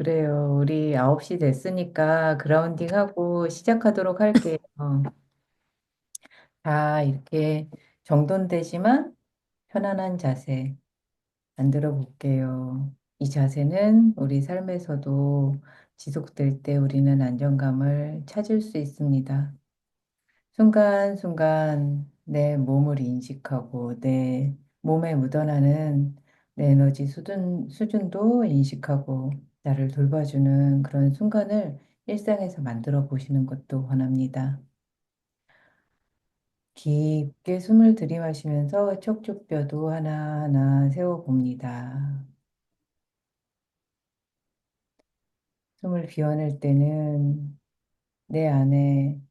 그래요. 우리 9시 됐으니까 그라운딩 하고 시작하도록 할게요. 자, 이렇게 정돈되지만 편안한 자세 만들어 볼게요. 이 자세는 우리 삶에서도 지속될 때 우리는 안정감을 찾을 수 있습니다. 순간순간 내 몸을 인식하고 내 몸에 묻어나는 내 에너지 수준도 인식하고 나를 돌봐주는 그런 순간을 일상에서 만들어 보시는 것도 권합니다. 깊게 숨을 들이마시면서 척추뼈도 하나하나 세워봅니다. 숨을 비워낼 때는 내 안에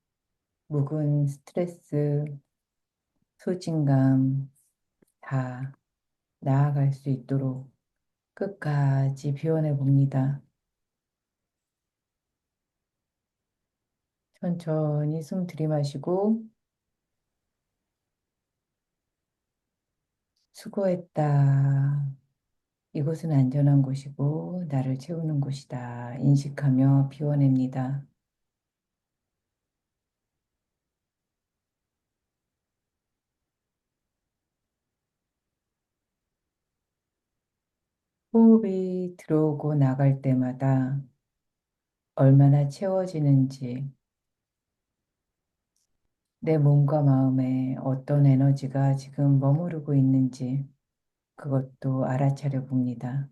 묵은 스트레스, 소진감 다 나아갈 수 있도록 끝까지 비워내 봅니다. 천천히 숨 들이마시고 수고했다. 이곳은 안전한 곳이고 나를 채우는 곳이다. 인식하며 비워냅니다. 호흡이 들어오고 나갈 때마다 얼마나 채워지는지 내 몸과 마음에 어떤 에너지가 지금 머무르고 있는지 그것도 알아차려 봅니다.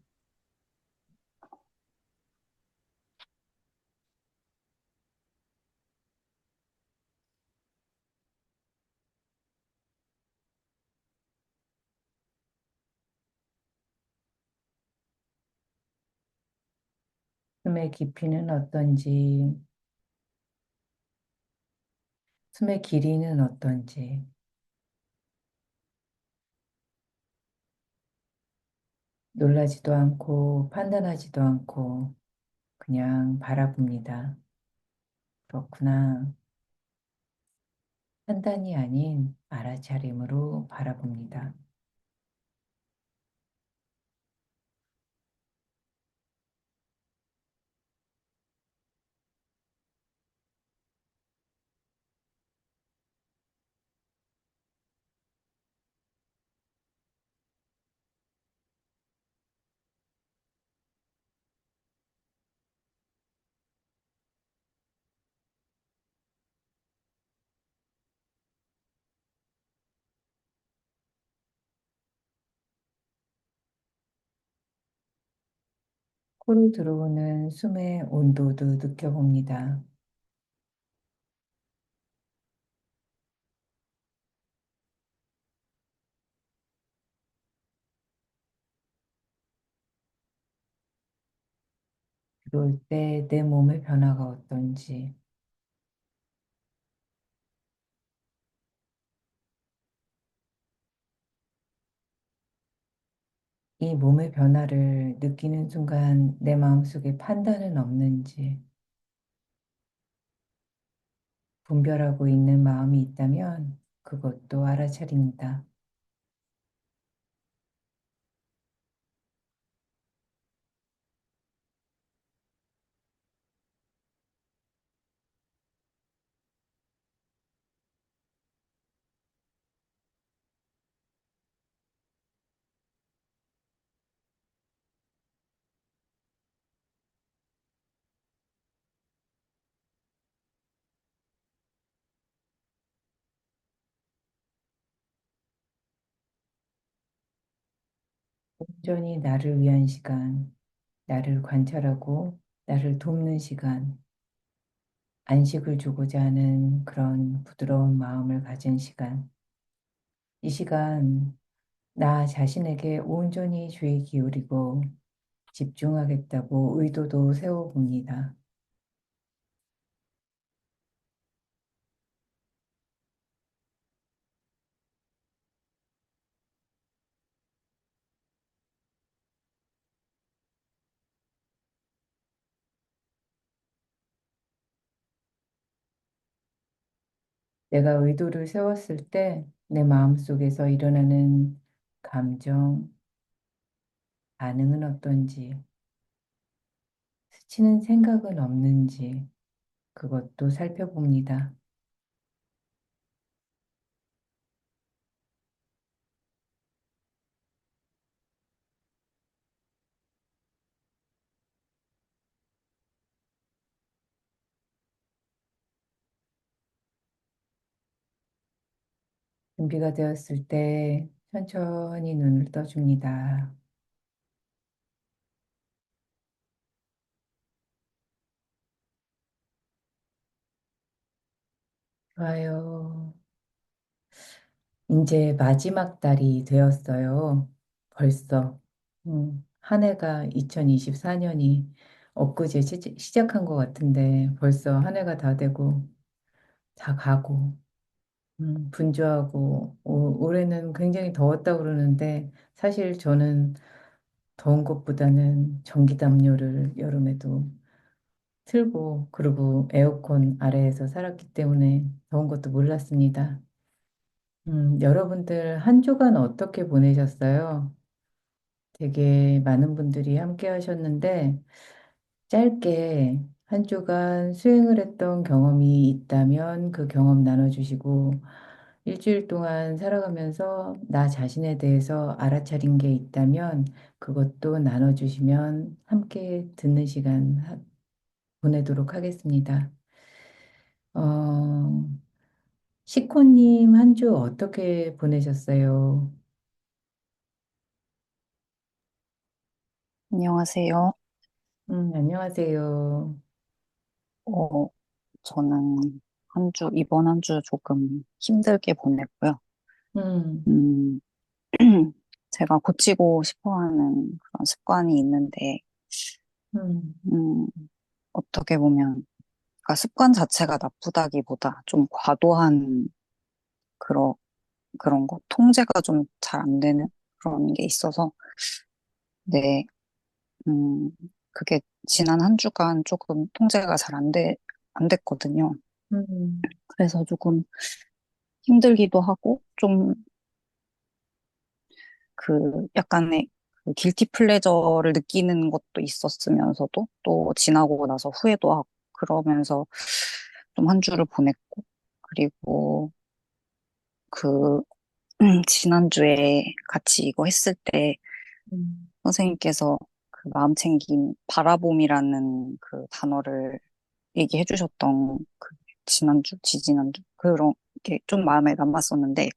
숨의 깊이는 어떤지, 숨의 길이는 어떤지, 놀라지도 않고 판단하지도 않고 그냥 바라봅니다. 그렇구나. 판단이 아닌 알아차림으로 바라봅니다. 코로 들어오는 숨의 온도도 느껴봅니다. 들어올 때 내 몸의 변화가 어떤지, 이 몸의 변화를 느끼는 순간 내 마음속에 판단은 없는지, 분별하고 있는 마음이 있다면 그것도 알아차립니다. 온전히 나를 위한 시간, 나를 관찰하고 나를 돕는 시간, 안식을 주고자 하는 그런 부드러운 마음을 가진 시간. 이 시간, 나 자신에게 온전히 주의 기울이고 집중하겠다고 의도도 세워봅니다. 내가 의도를 세웠을 때 내 마음속에서 일어나는 감정, 반응은 어떤지 치는 생각은 없는지 그것도 살펴봅니다. 준비가 되었을 때 천천히 눈을 떠줍니다. 좋아요. 이제 마지막 달이 되었어요. 벌써. 한 해가 2024년이 엊그제 시작한 것 같은데 벌써 한 해가 다 되고 다 가고 분주하고 올해는 굉장히 더웠다고 그러는데 사실 저는 더운 것보다는 전기담요를 여름에도 틀고 그리고 에어컨 아래에서 살았기 때문에 더운 것도 몰랐습니다. 여러분들 한 주간 어떻게 보내셨어요? 되게 많은 분들이 함께 하셨는데 짧게 한 주간 수행을 했던 경험이 있다면 그 경험 나눠주시고 일주일 동안 살아가면서 나 자신에 대해서 알아차린 게 있다면 그것도 나눠주시면 함께 듣는 시간 보내도록 하겠습니다. 어, 시코님 한 주 어떻게 보내셨어요? 안녕하세요. 안녕하세요. 어, 저는 이번 한 주 조금 힘들게 보냈고요. 음, 음, 제가 고치고 싶어 하는 그런 습관이 있는데, 음, 음, 어떻게 보면, 그러니까 습관 자체가 나쁘다기보다 좀 과도한 그런, 그런 거, 통제가 좀 잘 안 되는 그런 게 있어서, 네, 음, 그게 지난 한 주간 조금 통제가 잘 안 됐거든요. 음, 그래서 조금 힘들기도 하고, 좀 약간의 그 길티 플레저를 느끼는 것도 있었으면서도 또 지나고 나서 후회도 하고 그러면서 좀 한 주를 보냈고 그리고 그 지난주에 같이 이거 했을 때 음, 선생님께서 그 마음 챙김 바라봄이라는 그 단어를 얘기해 주셨던 그 지지난주 그런 게 좀 마음에 남았었는데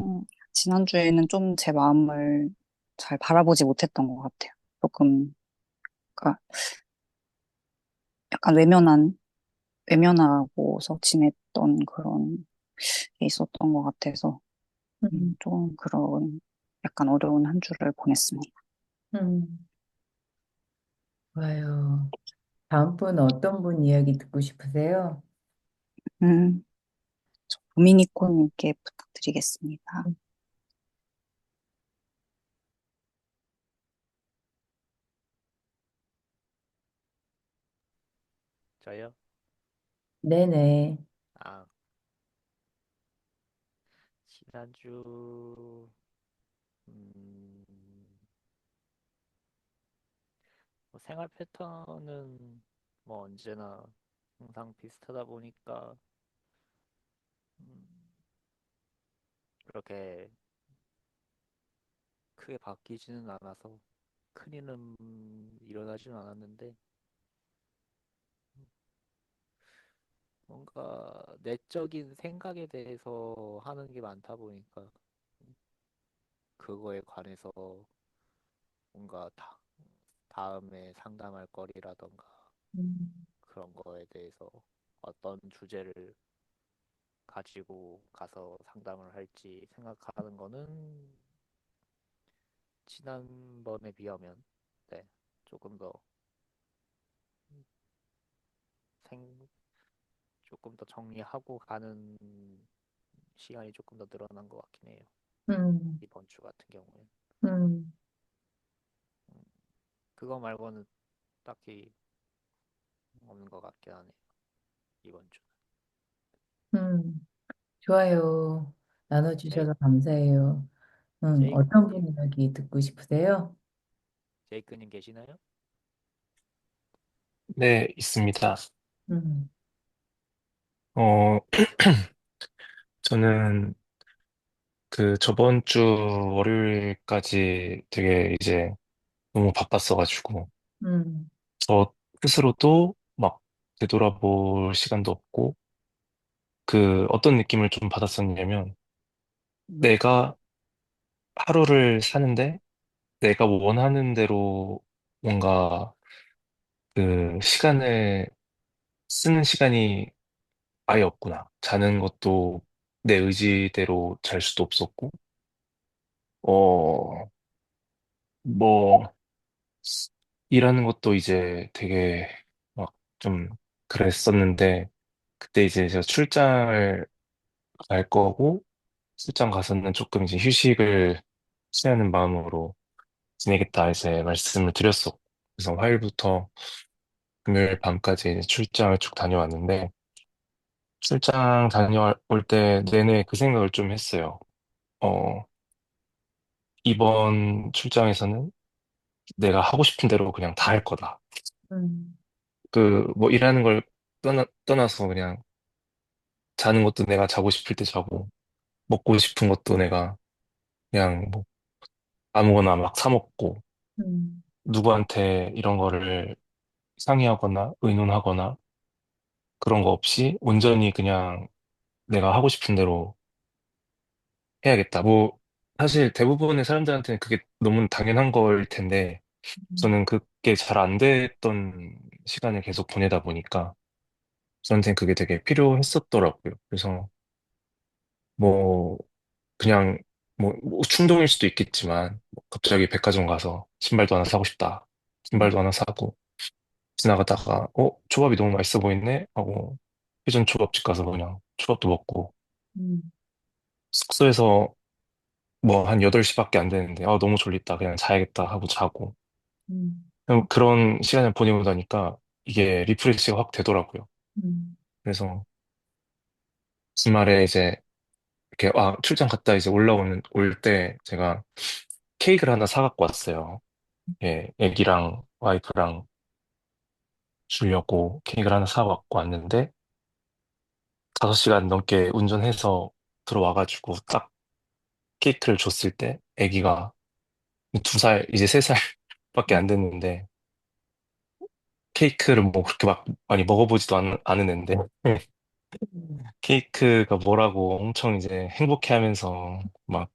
음, 음, 지난주에는 좀 제 마음을 잘 바라보지 못했던 것 같아요. 조금, 그러니까 약간 외면하고서 지냈던 그런 게 있었던 것 같아서, 음, 좀 그런 약간 어려운 한 주를 보냈습니다. 음. 좋아요. 다음 분 어떤 분 이야기 듣고 싶으세요? 음, 도미니코님께 부탁드리겠습니다. 음. 저요? 네네. 아, 지난주, 음, 뭐 생활 패턴은 뭐 언제나 항상 비슷하다 보니까, 음, 그렇게 크게 바뀌지는 않아서 큰일은 일어나지는 않았는데, 뭔가 내적인 생각에 대해서 하는 게 많다 보니까, 그거에 관해서 뭔가 다음에 상담할 거리라던가 음, 그런 거에 대해서 어떤 주제를 가지고 가서 상담을 할지 생각하는 거는 지난번에 비하면 네, 조금 더 생, 조금 더 정리하고 가는 시간이 조금 더 늘어난 것 같긴 해요. 음, 이번 주 같은 경우엔. 음, 음, 그거 말고는 딱히 없는 것 같긴 하네요. 이번 주는. 좋아요. 제이, 나눠주셔서 감사해요. 어떤 분 제이크님, 이야기 듣고 싶으세요? 제이크님 계시나요? 네, 있습니다. 음, 어, 저는 그 저번 주 월요일까지 되게 이제 너무 바빴어가지고, 음, 저 스스로도 막 되돌아볼 시간도 없고, 그 어떤 느낌을 좀 받았었냐면, 내가 하루를 사는데, 내가 원하는 대로 뭔가 그 시간을 쓰는 시간이 아예 없구나. 자는 것도 내 의지대로 잘 수도 없었고, 어, 뭐, 일하는 것도 이제 되게 막 좀 그랬었는데, 그때 이제 제가 출장을 갈 거고, 출장 가서는 조금 이제 휴식을 취하는 마음으로 지내겠다 이제 말씀을 드렸었고, 그래서 화요일부터 금요일 밤까지 이제 출장을 쭉 다녀왔는데, 출장 다녀올 때 내내 그 생각을 좀 했어요. 어, 이번 출장에서는 내가 하고 싶은 대로 그냥 다 할 거다. 음, 그, 뭐, 일하는 걸 떠나서 그냥 자는 것도 내가 자고 싶을 때 자고, 먹고 싶은 것도 내가 그냥 뭐, 아무거나 막 사 먹고, 음, 누구한테 이런 거를 상의하거나 의논하거나 그런 거 없이 온전히 그냥 내가 하고 싶은 대로 해야겠다. 뭐, 사실 대부분의 사람들한테는 그게 너무 당연한 거일 텐데, 음, 저는 그게 잘 안 됐던 시간을 계속 보내다 보니까, 저한테는 그게 되게 필요했었더라고요. 그래서, 뭐, 그냥 뭐 충동일 수도 있겠지만 뭐 갑자기 백화점 가서 신발도 하나 사고 싶다. 신발도 하나 사고 지나가다가 초밥이 너무 맛있어 보이네 하고 회전 초밥집 가서 그냥 초밥도 먹고 음, 숙소에서 뭐 한 8시밖에 안 되는데 너무 졸립다. 그냥 자야겠다 하고 자고 음, 그냥 그런 시간을 보내고 나니까 이게 리프레시가 확 되더라고요. 음, 그래서 주말에 이제 이렇게 출장 갔다 이제 올 때 제가 케이크를 하나 사갖고 왔어요. 예, 애기랑 와이프랑 주려고 케이크를 하나 사갖고 왔는데, 5시간 넘게 운전해서 들어와가지고 딱 케이크를 줬을 때, 애기가 2살, 이제 3살밖에 안 됐는데, 케이크를 뭐 그렇게 막 많이 먹어보지도 않은 앤데, 케이크가 뭐라고 엄청 이제 행복해 하면서, 막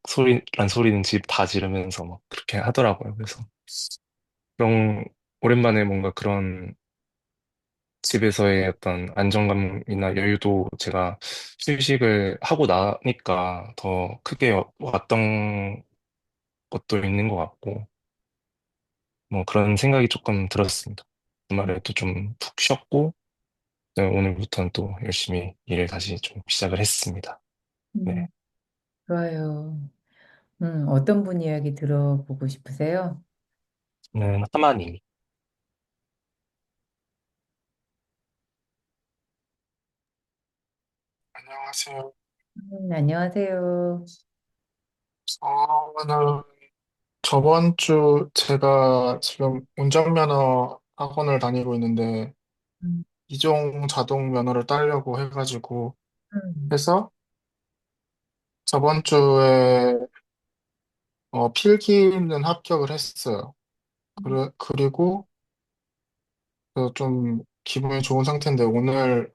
란 소리는 집 다 지르면서 막 그렇게 하더라고요. 그래서, 그런, 오랜만에 뭔가 그런 집에서의 어떤 안정감이나 여유도 제가 휴식을 하고 나니까 더 크게 왔던 것도 있는 것 같고, 뭐 그런 생각이 조금 들었습니다. 주말에 또 좀 푹 쉬었고, 네, 오늘부터는 또 열심히 일을 다시 좀 시작을 했습니다. 네. 음, 좋아요. 어떤 분 이야기 들어보고 싶으세요? 저는 하마님. 안녕하세요. 안녕하세요. 저는 저번 주 제가 지금 운전면허 학원을 다니고 있는데 음, 이종 자동 면허를 따려고 해가지고 음, 해서 저번 주에 필기는 합격을 했어요. 그리고 좀 기분이 좋은 상태인데 오늘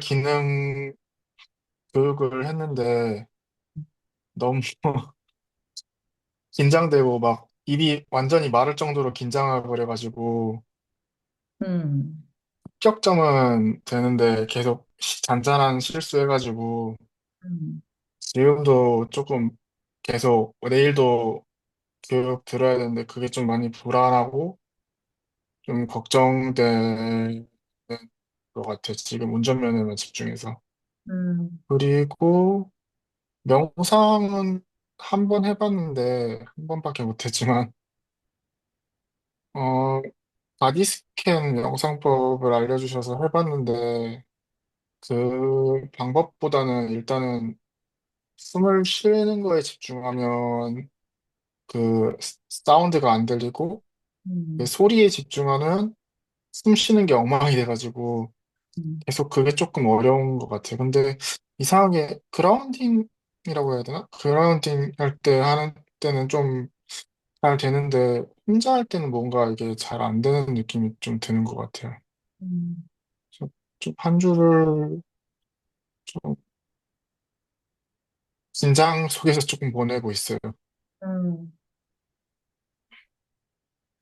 기능 교육을 했는데 너무 긴장되고 막 입이 완전히 마를 정도로 긴장하고 그래가지고 음, 합격점은 되는데 계속 잔잔한 실수해가지고 음, 지금도 조금 계속 내일도 교육 들어야 되는데 그게 좀 많이 불안하고 좀 걱정되는 것 같아요. 지금 운전면허만 집중해서. 음, 그리고 명상은 한 번 해봤는데 한 번밖에 못했지만 어 바디 스캔 명상법을 알려주셔서 해봤는데 그 방법보다는 일단은 숨을 쉬는 거에 집중하면 그 사운드가 안 들리고 그 음, 소리에 집중하면 숨 쉬는 게 엉망이 돼가지고 음, 계속 그게 조금 어려운 것 같아요. 근데 이상하게 그라운딩이라고 해야 되나? 그라운딩 할 때 하는 때는 좀 잘 되는데 혼자 할 때는 뭔가 이게 잘 안 되는 느낌이 좀 드는 것 같아요. 음, 그래서 좀 한 주를 좀 긴장 속에서 조금 보내고 있어요. 음,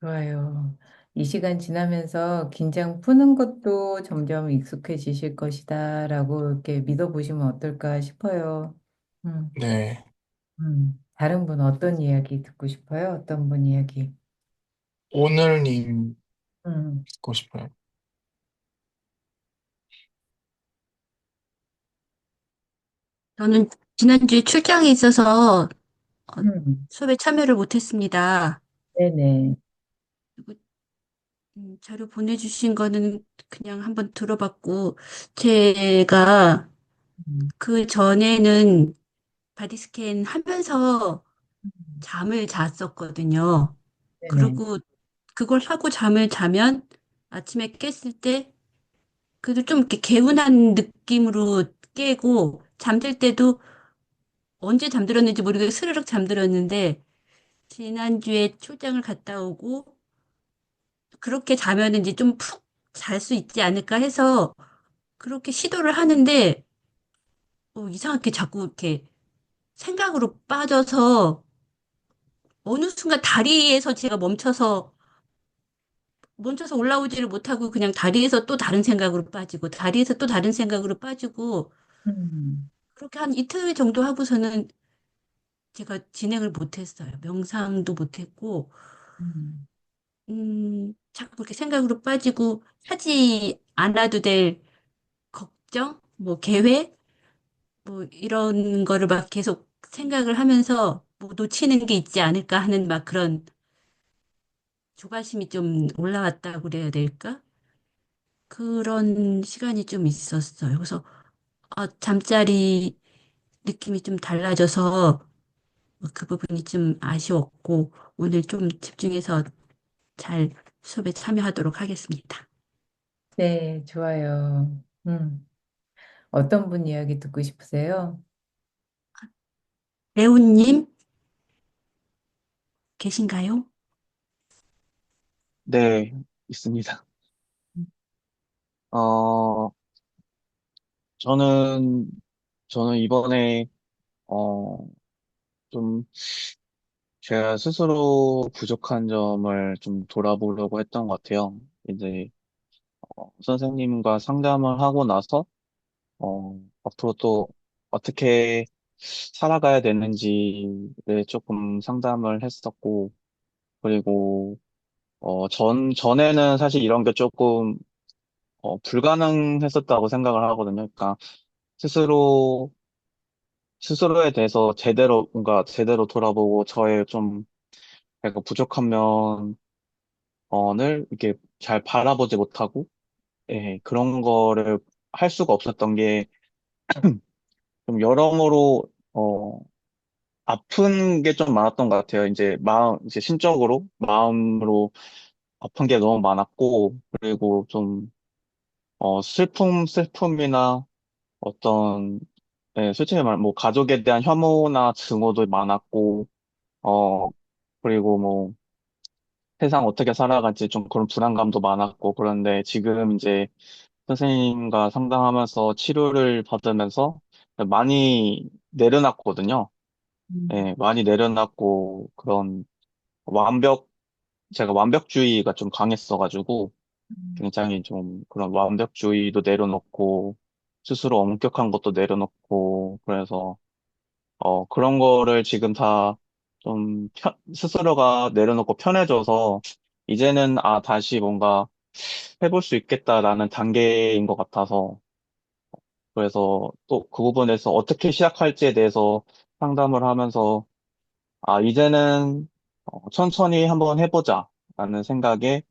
좋아요. 이 시간 지나면서 긴장 푸는 것도 점점 익숙해지실 것이다라고 이렇게 믿어보시면 어떨까 싶어요. 음, 네. 다른 분 어떤 이야기 듣고 싶어요? 어떤 분 이야기? 오늘님 음, 듣고 싶어요. 저는 지난주에 출장에 있어서 어, 음, 수업에 참여를 못했습니다. 네네. 그리고 자료 보내주신 거는 그냥 한번 들어봤고, 제가 음, 그 전에는 바디스캔 하면서 음, 잠을 잤었거든요. 네네. 그리고 그걸 하고 잠을 자면 아침에 깼을 때 그래도 좀 이렇게 개운한 느낌으로 깨고 잠들 때도 언제 잠들었는지 모르게 스르륵 잠들었는데 지난주에 출장을 갔다 오고 그렇게 자면은 이제 좀 푹 잘 수 있지 않을까 해서 그렇게 시도를 하는데 이상하게 자꾸 이렇게 생각으로 빠져서 어느 순간 다리에서 제가 멈춰서 올라오지를 못하고 그냥 다리에서 또 다른 생각으로 빠지고 다리에서 또 다른 생각으로 빠지고 음, 그렇게 한 이틀 정도 하고서는 제가 진행을 못했어요. 명상도 못했고 음, 자꾸 그렇게 생각으로 빠지고 하지 않아도 될 걱정, 뭐 계획, 뭐 이런 거를 막 계속 생각을 하면서 뭐 놓치는 게 있지 않을까 하는 막 그런 조바심이 좀 올라왔다고 그래야 될까? 그런 시간이 좀 있었어요. 그래서 잠자리 느낌이 좀 달라져서 그 부분이 좀 아쉬웠고 오늘 좀 집중해서 잘 수업에 참여하도록 하겠습니다. 네, 좋아요. 어떤 분 이야기 듣고 싶으세요? 레오님 계신가요? 네, 있습니다. 어, 저는, 저는 이번에, 어, 좀, 제가 스스로 부족한 점을 좀 돌아보려고 했던 것 같아요. 이제, 선생님과 상담을 하고 나서, 앞으로 또 어떻게 살아가야 되는지를 조금 상담을 했었고, 그리고, 전에는 사실 이런 게 조금, 불가능했었다고 생각을 하거든요. 그러니까, 스스로 스스로에 대해서 뭔가 제대로 돌아보고 저의 좀 약간 부족한 면을 이렇게 잘 바라보지 못하고, 예, 그런 거를 할 수가 없었던 게 좀 여러모로, 아픈 게 좀 많았던 것 같아요. 이제 심적으로, 마음으로 아픈 게 너무 많았고, 그리고 좀, 슬픔이나 어떤, 예, 솔직히 말, 뭐, 가족에 대한 혐오나 증오도 많았고, 어, 그리고 뭐 세상 어떻게 살아갈지 좀 그런 불안감도 많았고 그런데 지금 이제 선생님과 상담하면서 치료를 받으면서 많이 내려놨거든요. 음, 예, 많이 내려놨고 그런 완벽 제가 완벽주의가 좀 강했어가지고 음, 굉장히 좀 그런 완벽주의도 내려놓고 스스로 엄격한 것도 내려놓고 그래서 그런 거를 지금 다 좀 스스로가 내려놓고 편해져서 이제는 다시 뭔가 해볼 수 있겠다라는 단계인 것 같아서 그래서 또 그 부분에서 어떻게 시작할지에 대해서 상담을 하면서 이제는 천천히 한번 해보자라는 생각에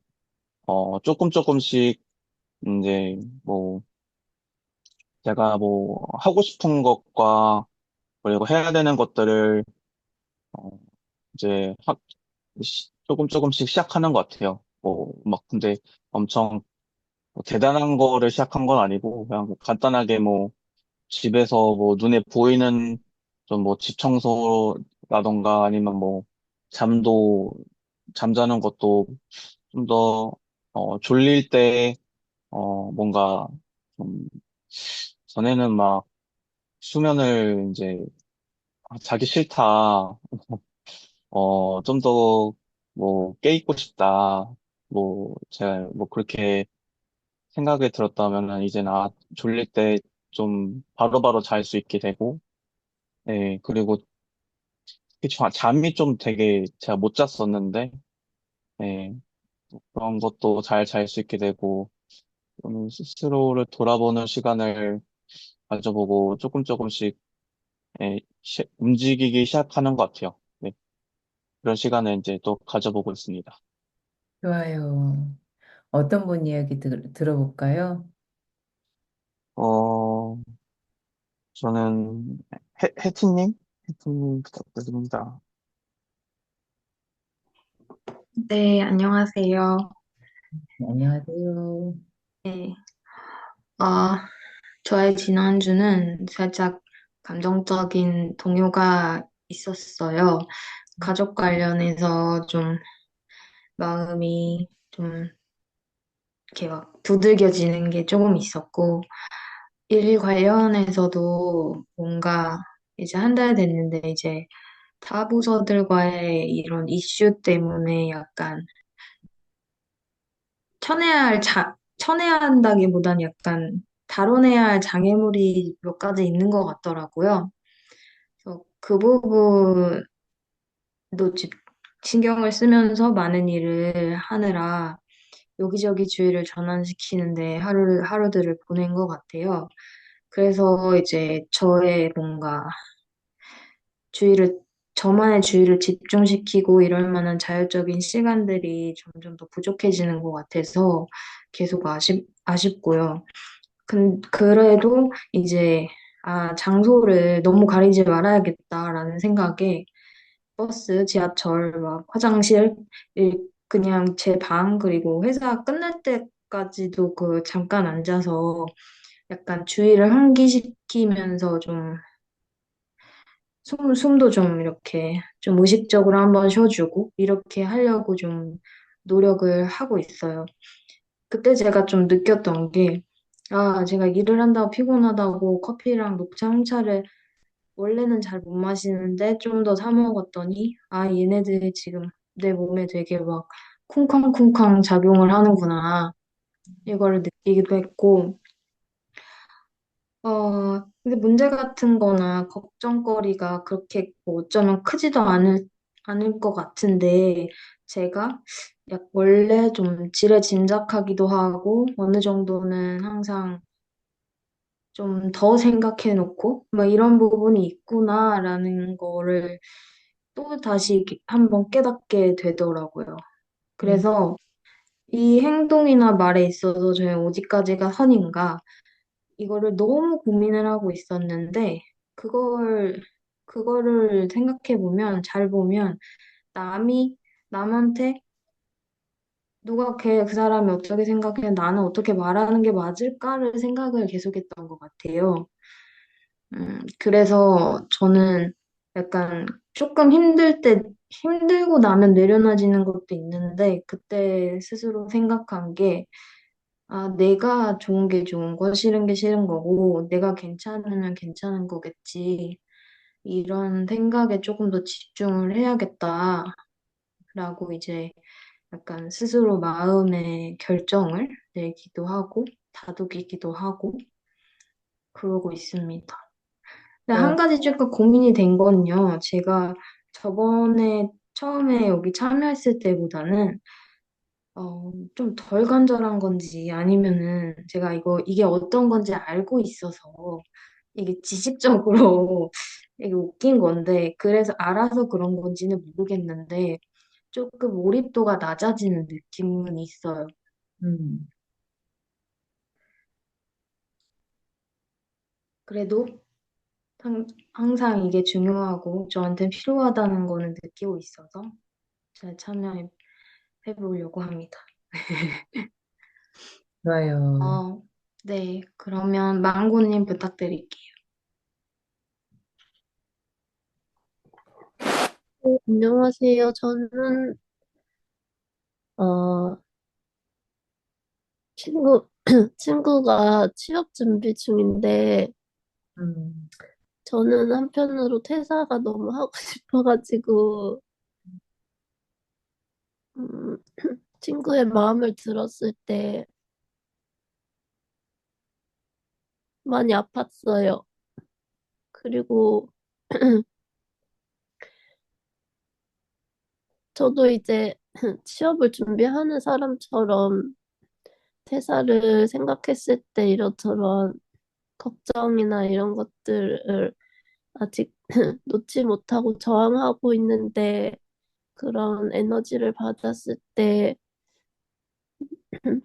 조금씩 이제 뭐 제가 뭐 하고 싶은 것과 그리고 해야 되는 것들을 어, 이제 조금씩 시작하는 것 같아요. 뭐, 막, 근데 엄청 뭐 대단한 거를 시작한 건 아니고, 그냥 간단하게 뭐, 집에서 뭐, 눈에 보이는 좀 뭐, 집 청소라던가 아니면 뭐, 잠도, 잠자는 것도 좀 더, 졸릴 때, 뭔가, 좀, 전에는 막, 수면을 이제, 자기 싫다, 좀 더, 뭐, 깨 있고 싶다, 뭐, 제가 뭐, 그렇게 생각이 들었다면은, 이제는, 졸릴 때 좀, 바로바로 잘 수 있게 되고, 예, 그리고, 잠이 좀 되게, 제가 못 잤었는데, 예, 그런 것도 잘 잘 수 있게 되고, 좀 스스로를 돌아보는 시간을 가져보고 조금 조금씩 움직이기 시작하는 것 같아요. 네, 그런 시간을 이제 또 가져보고 있습니다. 좋아요. 어떤 분 이야기 들어볼까요? 어, 저는 해티님? 해티님 부탁드립니다. 네, 안녕하세요. 안녕하세요. 네, 아, 저의 지난주는 살짝 감정적인 동요가 있었어요. 가족 관련해서 좀 마음이 좀 이렇게 막 두들겨지는 게 조금 있었고, 일 관련해서도 뭔가 이제 한 달 됐는데 이제 타 부서들과의 이런 이슈 때문에 약간 쳐내야 한다기보단 약간 다뤄내야 할 장애물이 몇 가지 있는 것 같더라고요. 그래서 그 부분도 신경을 쓰면서 많은 일을 하느라 여기저기 주의를 전환시키는데 하루들을 보낸 것 같아요. 그래서 이제 주의를, 저만의 주의를 집중시키고 이럴 만한 자율적인 시간들이 점점 더 부족해지는 것 같아서 계속 아쉽고요. 그래도 이제, 장소를 너무 가리지 말아야겠다라는 생각에 버스, 지하철, 막 화장실, 그냥 제 방, 그리고 회사 끝날 때까지도 그 잠깐 앉아서 약간 주의를 환기시키면서 좀 숨도 좀 이렇게 좀 의식적으로 한번 쉬어주고 이렇게 하려고 좀 노력을 하고 있어요. 그때 제가 좀 느꼈던 게, 제가 일을 한다고 피곤하다고 커피랑 녹차, 홍차를 원래는 잘 못 마시는데 좀 더 사 먹었더니, 얘네들이 지금 내 몸에 되게 막 쿵쾅쿵쾅 작용을 하는구나. 이거를 느끼기도 했고, 근데 문제 같은 거나 걱정거리가 그렇게 뭐 어쩌면 크지도 않을 것 같은데, 제가 원래 좀 지레 짐작하기도 하고, 어느 정도는 항상 좀 더 생각해 놓고, 막 이런 부분이 있구나라는 거를 또 다시 이렇게 한번 깨닫게 되더라고요. 음, 그래서 이 행동이나 말에 있어서 저는 어디까지가 선인가, 이거를 너무 고민을 하고 있었는데, 그걸, 그거를 생각해 보면, 잘 보면, 남이, 남한테 그 사람이 어떻게 생각해, 나는 어떻게 말하는 게 맞을까를 생각을 계속했던 것 같아요. 그래서 저는 약간 조금 힘들고 나면 내려놔지는 것도 있는데, 그때 스스로 생각한 게, 내가 좋은 게 좋은 거, 싫은 게 싫은 거고, 내가 괜찮으면 괜찮은 거겠지. 이런 생각에 조금 더 집중을 해야겠다라고 이제 약간 스스로 마음의 결정을 내기도 하고, 다독이기도 하고, 그러고 있습니다. 근데 저, 한 가지 조금 고민이 된 건요. 제가 저번에 처음에 여기 참여했을 때보다는 좀 덜 간절한 건지 아니면은 제가 이게 어떤 건지 알고 있어서 이게 지식적으로 이게 웃긴 건데 그래서 알아서 그런 건지는 모르겠는데 조금 몰입도가 낮아지는 느낌은 있어요. 음, 그래도 항상 이게 중요하고 저한테 필요하다는 거는 느끼고 있어서 잘 참여해 보려고 합니다. 좋아요. 어, 네. 그러면 망고님 부탁드릴게요. 안녕하세요. 저는, 어, 친구, 친구가 취업 준비 중인데, 음, 저는 한편으로 퇴사가 너무 하고 싶어가지고, 음, 친구의 마음을 들었을 때 많이 아팠어요. 그리고 저도 이제 취업을 준비하는 사람처럼 퇴사를 생각했을 때 이런저런 걱정이나 이런 것들을 아직 놓지 못하고 저항하고 있는데 그런 에너지를 받았을 때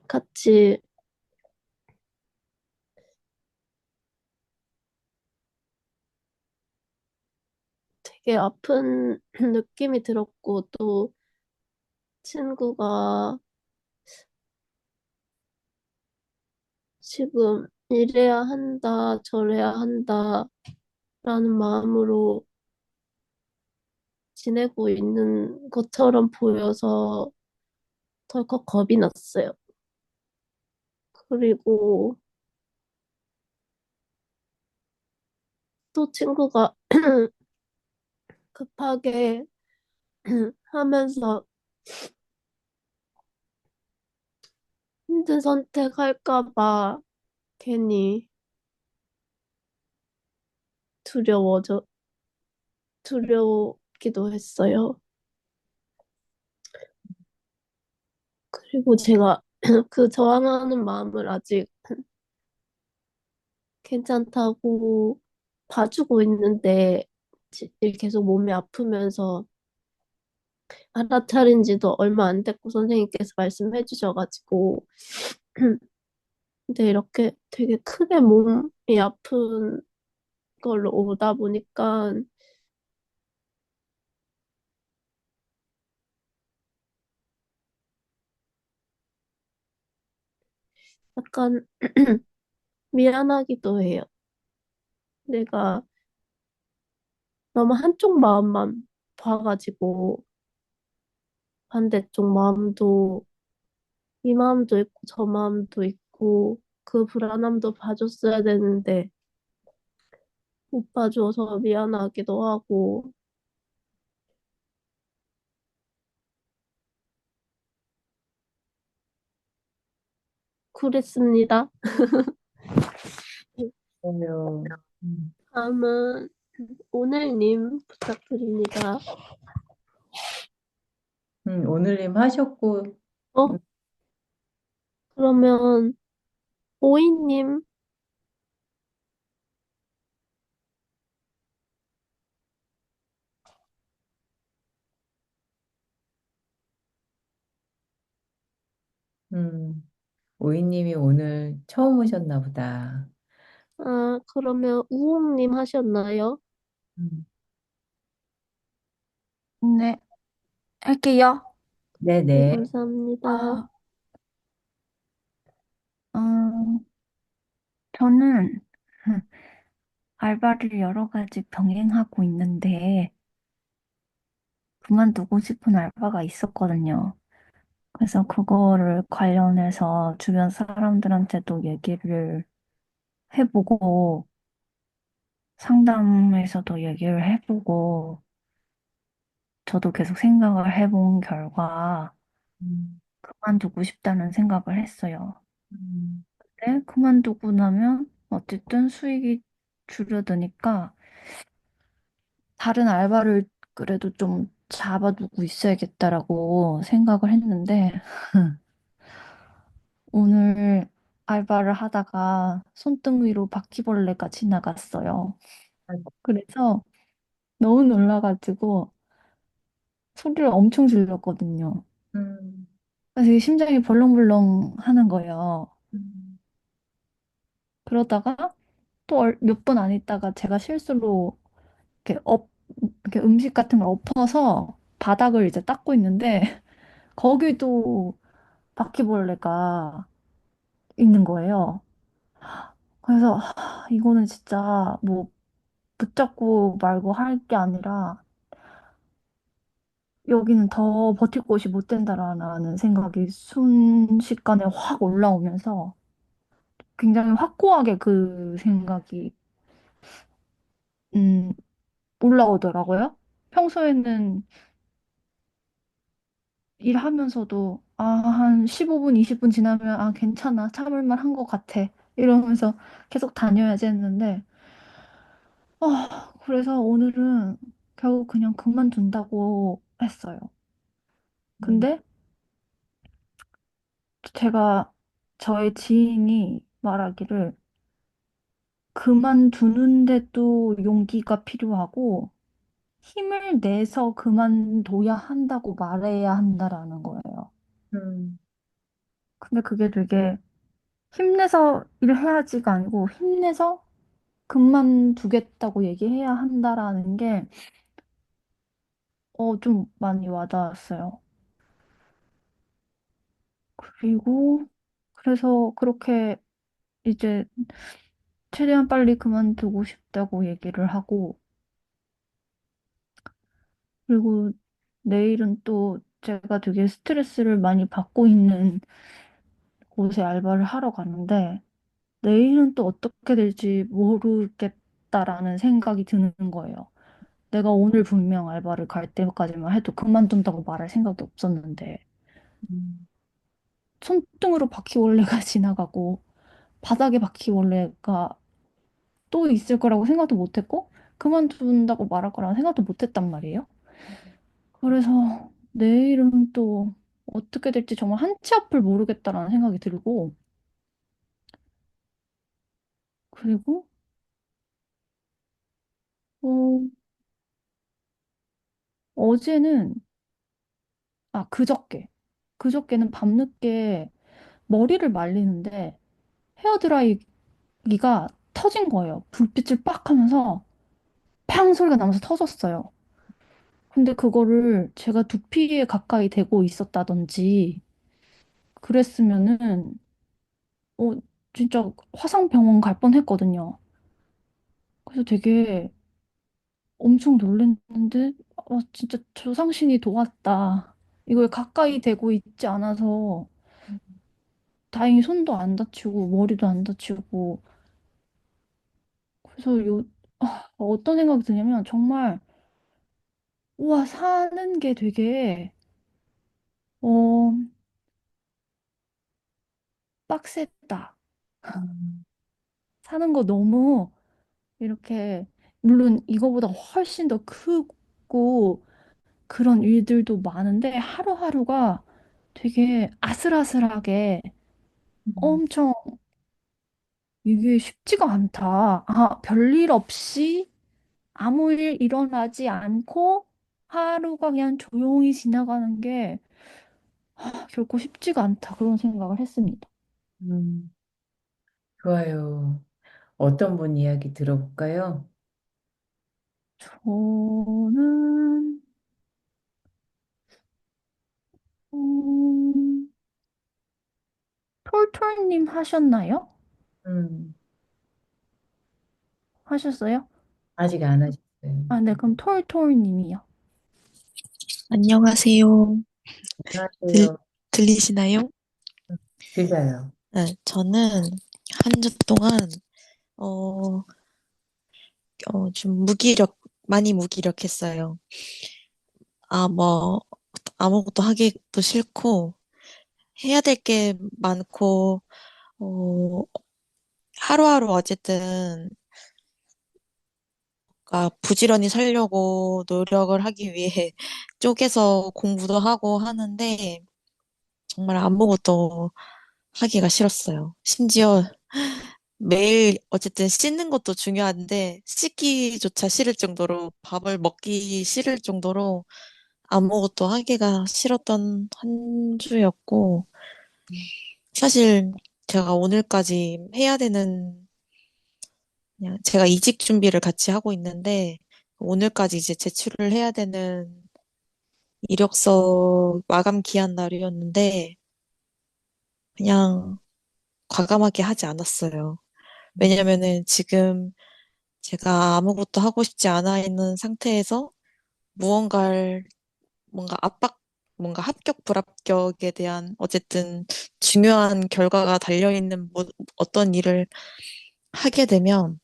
같이 되게 아픈 느낌이 들었고 또 친구가 지금 이래야 한다, 저래야 한다라는 마음으로 지내고 있는 것처럼 보여서 덜컥 겁이 났어요. 그리고 또 친구가 급하게 하면서 힘든 선택할까 봐 괜히 두려워져, 두려우기도 했어요. 그리고 제가 그 저항하는 마음을 아직 괜찮다고 봐주고 있는데 계속 몸이 아프면서 알아차린 지도 얼마 안 됐고 선생님께서 말씀해 주셔가지고 근데 이렇게 되게 크게 몸이 아픈 걸로 오다 보니까 약간 미안하기도 해요. 내가 너무 한쪽 마음만 봐가지고 반대쪽 마음도 이 마음도 있고 저 마음도 있고 그 불안함도 봐줬어야 되는데 못 봐줘서 미안하기도 하고 그랬습니다. 좋아요. 다음은 오늘님 부탁드립니다. 오늘님 하셨고, 어? 그러면 오이님, 음, 오이님이 오늘 처음 오셨나 보다. 그러면 우홍님 하셨나요? 음, 네, 할게요. 네, 네네. 감사합니다. 아, 음, 저는 알바를 여러 가지 병행하고 있는데 그만두고 싶은 알바가 있었거든요. 그래서 그거를 관련해서 주변 사람들한테도 얘기를 해보고 상담에서도 얘기를 해보고 저도 계속 생각을 해본 결과 음, 그만두고 싶다는 생각을 했어요. 음, 근데 그만두고 나면 어쨌든 수익이 줄어드니까 다른 알바를 그래도 좀 잡아두고 있어야겠다라고 생각을 했는데 오늘 알바를 하다가 손등 위로 바퀴벌레가 지나갔어요. 아이고, 그래서 너무 놀라가지고 소리를 엄청 질렀거든요. 음, 그래서 이게 심장이 벌렁벌렁 하는 거예요. 음, 그러다가 또 몇 분 안 있다가 제가 실수로 이렇게 음식 같은 걸 엎어서 바닥을 이제 닦고 있는데 거기도 바퀴벌레가 있는 거예요. 그래서 이거는 진짜 뭐 붙잡고 말고 할 게 아니라 여기는 더 버틸 곳이 못 된다라는 생각이 순식간에 확 올라오면서 굉장히 확고하게 그 생각이 음, 올라오더라고요. 평소에는 일하면서도 한 15분, 20분 지나면 괜찮아. 참을 만한 것 같아. 이러면서 계속 다녀야지 했는데 그래서 오늘은 결국 그냥 그만둔다고 했어요. 음, 근데 제가 저의 지인이 말하기를 그만두는데도 용기가 필요하고 힘을 내서 그만둬야 한다고 말해야 한다라는 거예요. 음, 근데 그게 되게 힘내서 일해야지가 아니고 힘내서 그만두겠다고 얘기해야 한다라는 게 좀 많이 와닿았어요. 그리고 그래서 그렇게 이제 최대한 빨리 그만두고 싶다고 얘기를 하고 그리고 내일은 또 제가 되게 스트레스를 많이 받고 있는 곳에 알바를 하러 가는데 내일은 또 어떻게 될지 모르겠다라는 생각이 드는 거예요. 내가 오늘 분명 알바를 갈 때까지만 해도 그만둔다고 말할 생각이 없었는데 음, 손등으로 바퀴벌레가 지나가고 바닥에 바퀴벌레가 또 있을 거라고 생각도 못했고 그만둔다고 말할 거라고 생각도 못했단 말이에요. 그래서 내일은 또 어떻게 될지 정말 한치 앞을 모르겠다라는 생각이 들고 그리고 어, 어제는 그저께는 밤늦게 머리를 말리는데 헤어드라이기가 터진 거예요. 불빛을 빡 하면서 팡 소리가 나면서 터졌어요. 근데 그거를 제가 두피에 가까이 대고 있었다든지 그랬으면은 어 진짜 화상병원 갈 뻔했거든요. 그래서 되게 엄청 놀랐는데 진짜 조상신이 도왔다. 이걸 가까이 대고 있지 않아서 다행히 손도 안 다치고 머리도 안 다치고 그래서 어떤 생각이 드냐면 정말 우와 사는 게 되게 어 빡셌다. 음, 사는 거 너무 이렇게 물론 이거보다 훨씬 더 크고 그런 일들도 많은데 하루하루가 되게 아슬아슬하게 음, 엄청 이게 쉽지가 않다. 별일 없이 아무 일 일어나지 않고 하루가 그냥 조용히 지나가는 게 결코 쉽지가 않다. 그런 생각을 했습니다. 음. 좋아요. 어떤 분 이야기 들어볼까요? 저는, 음, 톨톨님 하셨나요? 음, 하셨어요? 아직 안 하셨어요. 네, 그럼 톨톨님이요. 안녕하세요. 들, 안녕하세요. 들리시나요? 들려요. 네, 저는 한 주 동안, 어, 좀 많이 무기력했어요. 뭐, 아무것도 하기도 싫고, 해야 될 게 많고, 어, 하루하루 어쨌든, 부지런히 살려고 노력을 하기 위해 쪼개서 공부도 하고 하는데, 정말 아무것도 하기가 싫었어요. 심지어 매일 어쨌든 씻는 것도 중요한데 씻기조차 싫을 정도로 밥을 먹기 싫을 정도로 아무것도 하기가 싫었던 한 주였고 사실 제가 오늘까지 해야 되는 그냥 제가 이직 준비를 같이 하고 있는데 오늘까지 이제 제출을 해야 되는 이력서 마감 기한 날이었는데 그냥 과감하게 하지 않았어요. 왜냐면은 지금 제가 아무것도 하고 싶지 않아 있는 상태에서 무언가를 뭔가 뭔가 합격, 불합격에 대한 어쨌든 중요한 결과가 달려있는 어떤 일을 하게 되면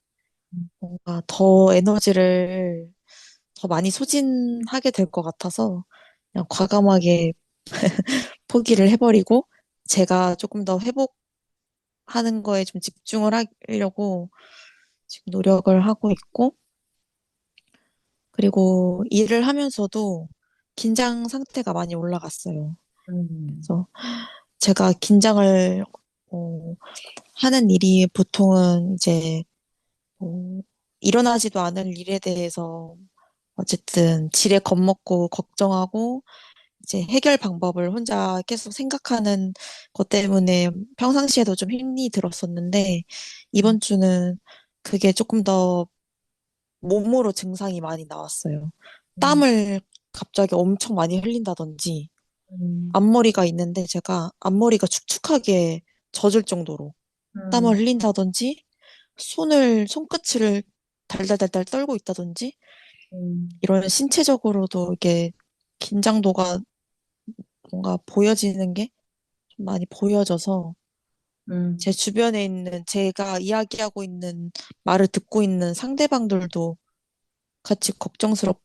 뭔가 더 에너지를 더 많이 소진하게 될 것 같아서 그냥 과감하게 포기를 해버리고 제가 조금 더 회복하는 거에 좀 집중을 하려고 지금 노력을 하고 있고 그리고 일을 하면서도 긴장 상태가 많이 올라갔어요. 음, 그래서 제가 긴장을 어, 하는 일이 보통은 이제 어, 일어나지도 않을 일에 대해서 어쨌든 지레 겁먹고 걱정하고 이제 해결 방법을 혼자 계속 생각하는 것 때문에 평상시에도 좀 힘이 들었었는데 이번 주는 그게 조금 더 몸으로 증상이 많이 나왔어요. 음, 땀을 갑자기 엄청 많이 흘린다든지 음, 앞머리가 있는데 제가 앞머리가 축축하게 젖을 정도로 땀을 음, 흘린다든지 손끝을 달달달달 떨고 있다든지 음, 이런 신체적으로도 이게 긴장도가 뭔가 보여지는 게 좀 많이 보여져서 제 음, 주변에 있는 제가 이야기하고 있는 말을 듣고 있는 상대방들도 같이 걱정스럽게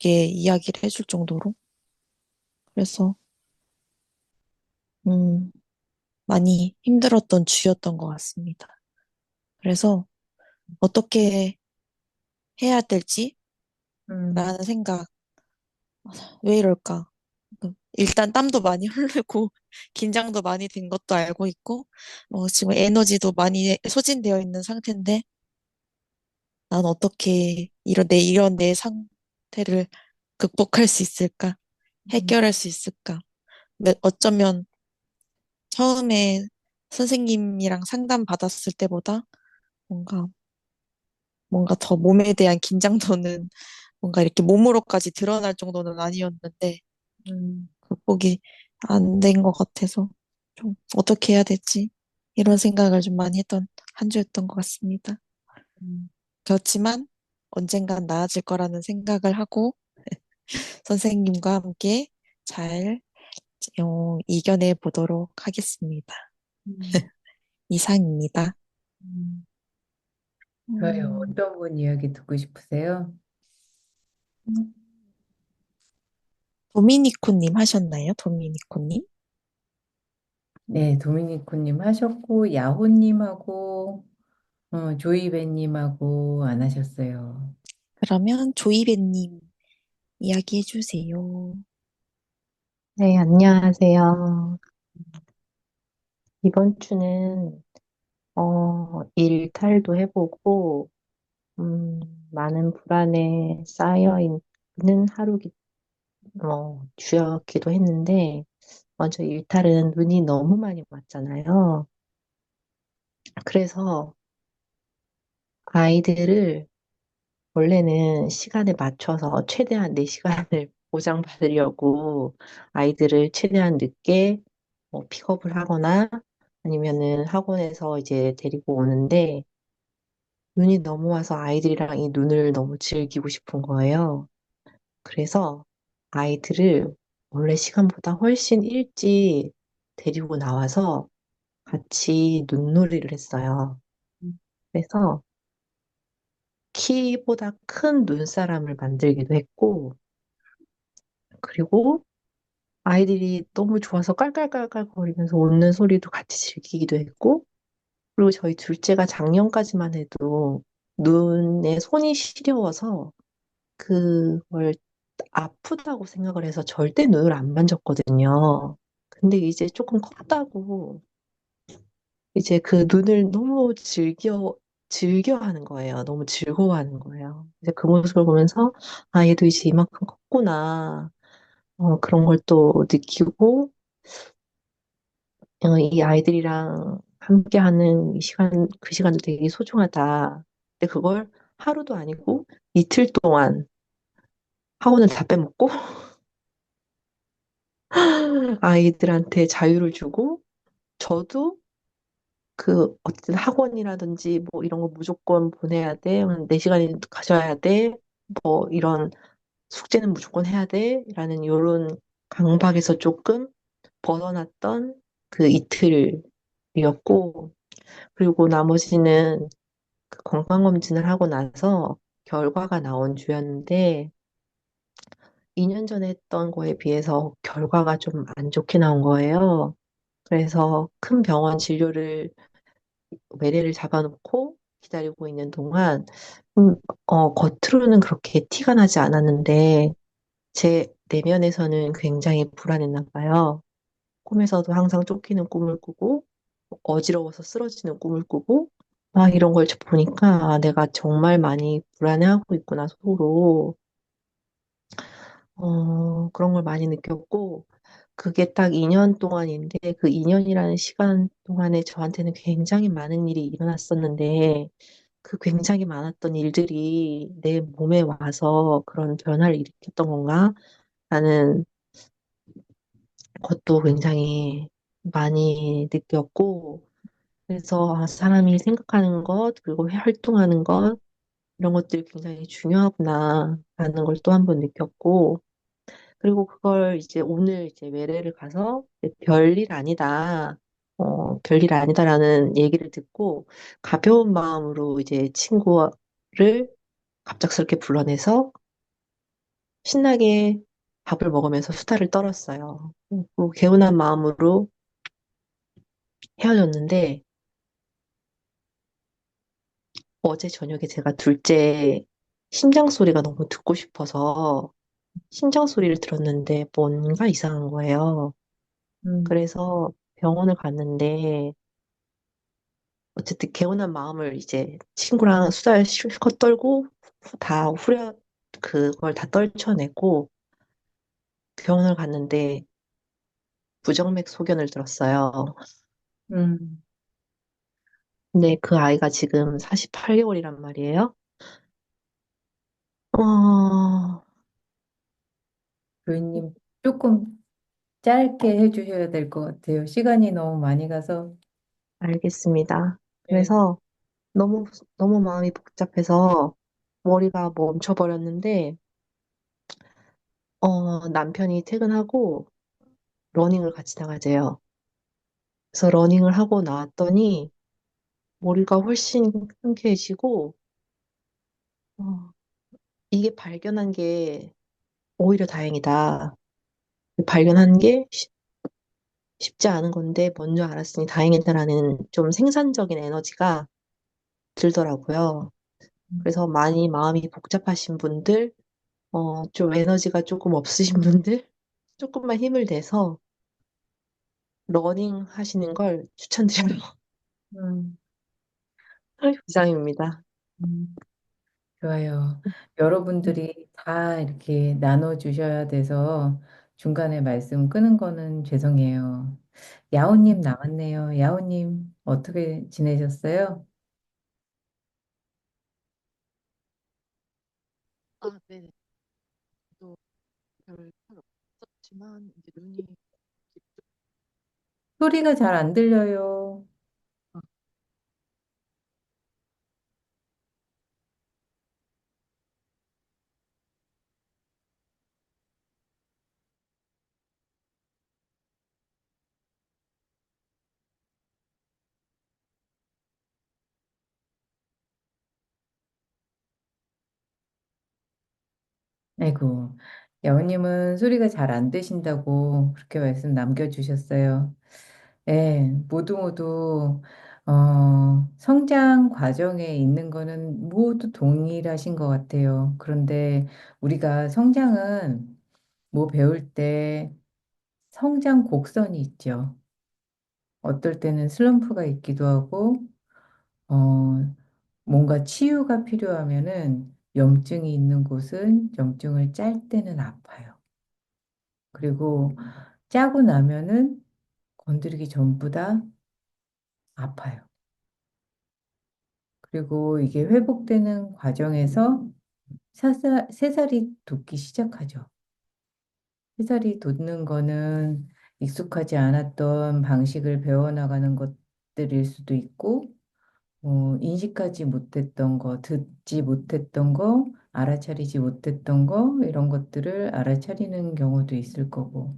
이야기를 해줄 정도로 그래서 음, 많이 힘들었던 주였던 것 같습니다. 그래서 어떻게 해야 될지라는 음, 생각, 왜 이럴까? 일단 땀도 많이 흐르고 긴장도 많이 된 것도 알고 있고 지금 에너지도 많이 소진되어 있는 상태인데 난 어떻게 이런 내 상태를 극복할 수 있을까? 음, 해결할 수 있을까? 어쩌면 처음에 선생님이랑 상담 받았을 때보다 뭔가 뭔가 더 몸에 대한 긴장도는 뭔가 이렇게 몸으로까지 드러날 정도는 아니었는데 음, 극복이 안 된 것 같아서 좀 어떻게 해야 될지 이런 생각을 좀 많이 했던 한 주였던 것 같습니다. 음, 그렇지만 언젠간 나아질 거라는 생각을 하고 선생님과 함께 잘 이겨내 보도록 하겠습니다. 음, 이상입니다. 음. 저요, 음, 어떤 분 이야기 듣고 싶으세요? 도미니코님 하셨나요? 도미니코님? 네, 도미니코님 하셨고, 야호님하고, 조이베님하고 안 하셨어요. 그러면 조이베님 이야기해 주세요. 네, 안녕하세요. 이번 주는, 일탈도 해보고, 음, 많은 불안에 쌓여 있는 주였기도 했는데, 먼저 일탈은 눈이 너무 많이 왔잖아요. 그래서 아이들을 원래는 시간에 맞춰서 최대한 내 시간을 보장받으려고 아이들을 최대한 늦게 픽업을 하거나 아니면은 학원에서 이제 데리고 오는데 눈이 너무 와서 아이들이랑 이 눈을 너무 즐기고 싶은 거예요. 그래서 아이들을 원래 시간보다 훨씬 일찍 데리고 나와서 같이 눈놀이를 했어요. 그래서 키보다 큰 눈사람을 만들기도 했고, 그리고 아이들이 너무 좋아서 깔깔깔깔 거리면서 웃는 소리도 같이 즐기기도 했고, 그리고 저희 둘째가 작년까지만 해도 눈에 손이 시려워서 그걸 아프다고 생각을 해서 절대 눈을 안 만졌거든요. 근데 이제 조금 컸다고 이제 그 눈을 너무 즐겨 하는 거예요. 너무 즐거워하는 거예요. 이제 그 모습을 보면서, 아, 얘도 이제 이만큼 컸구나. 그런 걸 또 느끼고, 이 아이들이랑 함께하는 이 시간, 그 시간도 되게 소중하다. 근데 그걸 하루도 아니고 이틀 동안 학원을 다 빼먹고 아이들한테 자유를 주고 저도 어쨌든 학원이라든지 뭐 이런 거 무조건 보내야 돼. 4시간이 가져야 돼. 뭐 이런 숙제는 무조건 해야 돼. 라는 요런 강박에서 조금 벗어났던 그 이틀이었고, 그리고 나머지는 그 건강검진을 하고 나서 결과가 나온 주였는데, 2년 전에 했던 거에 비해서 결과가 좀 안 좋게 나온 거예요. 그래서 큰 병원 진료를 외래를 잡아놓고 기다리고 있는 동안 겉으로는 그렇게 티가 나지 않았는데 제 내면에서는 굉장히 불안했나 봐요. 꿈에서도 항상 쫓기는 꿈을 꾸고 어지러워서 쓰러지는 꿈을 꾸고 막 이런 걸 보니까 내가 정말 많이 불안해하고 있구나 속으로 그런 걸 많이 느꼈고 그게 딱 2년 동안인데 그 2년이라는 시간 동안에 저한테는 굉장히 많은 일이 일어났었는데 그 굉장히 많았던 일들이 내 몸에 와서 그런 변화를 일으켰던 건가? 라는 것도 굉장히 많이 느꼈고, 그래서 사람이 생각하는 것, 그리고 활동하는 것, 이런 것들이 굉장히 중요하구나, 라는 걸 또 한 번 느꼈고, 그리고 그걸 이제 오늘 이제 외래를 가서 별일 아니다, 별일 아니다라는 얘기를 듣고 가벼운 마음으로 이제 친구를 갑작스럽게 불러내서 신나게 밥을 먹으면서 수다를 떨었어요. 그리고 개운한 마음으로 헤어졌는데 어제 저녁에 제가 둘째 심장 소리가 너무 듣고 싶어서 심장 소리를 들었는데 뭔가 이상한 거예요. 음, 그래서 병원을 갔는데 어쨌든 개운한 마음을 이제 친구랑 수다를 실컷 떨고 다 그걸 다 떨쳐내고 병원을 갔는데 부정맥 소견을 들었어요. 음, 근데 그 아이가 지금 48개월이란 말이에요. 어, 교수님 조금 짧게 해주셔야 될 것 같아요. 시간이 너무 많이 가서. 알겠습니다. 네. 그래서 너무, 너무 마음이 복잡해서 머리가 멈춰버렸는데, 남편이 퇴근하고 러닝을 같이 나가재요. 그래서 러닝을 하고 나왔더니 머리가 훨씬 상쾌해지고, 어, 이게 발견한 게 오히려 다행이다. 발견한 게 쉽지 않은 건데 먼저 알았으니 다행이다라는 좀 생산적인 에너지가 들더라고요. 그래서 많이 마음이 복잡하신 분들, 좀 에너지가 조금 없으신 분들, 조금만 힘을 내서 러닝 하시는 걸 추천드려요. 음, 이상입니다. 음, 좋아요. 여러분들이 다 이렇게 나눠주셔야 돼서 중간에 말씀 끊은 거는 죄송해요. 야오님 남았네요. 야오님 어떻게 지내셨어요? 아, 네네. 저도 별탈 없었지만 이제 눈이 소리가 잘 안 들려요. 아이고, 야오님은 소리가 잘 안 되신다고 그렇게 말씀 남겨주셨어요. 네, 모두 모두 성장 과정에 있는 거는 모두 동일하신 것 같아요. 그런데 우리가 성장은 뭐 배울 때 성장 곡선이 있죠. 어떨 때는 슬럼프가 있기도 하고, 어, 뭔가 치유가 필요하면은 염증이 있는 곳은 염증을 짤 때는 아파요. 그리고 짜고 나면은 건드리기 전부 다 아파요. 그리고 이게 회복되는 과정에서 새살이 돋기 시작하죠. 새살이 돋는 거는 익숙하지 않았던 방식을 배워나가는 것 것들일 수도 있고, 인식하지 못했던 거, 듣지 못했던 거, 알아차리지 못했던 거, 이런 것들을 알아차리는 경우도 있을 거고,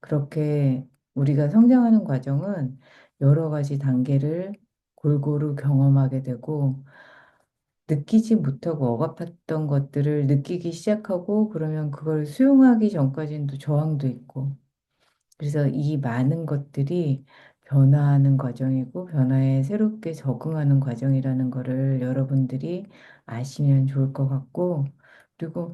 그렇게 우리가 성장하는 과정은 여러 가지 단계를 골고루 경험하게 되고, 느끼지 못하고 억압했던 것들을 느끼기 시작하고, 그러면 그걸 수용하기 전까지는 또 저항도 있고, 그래서 이 많은 것들이 변화하는 과정이고 변화에 새롭게 적응하는 과정이라는 거를 여러분들이 아시면 좋을 것 같고, 그리고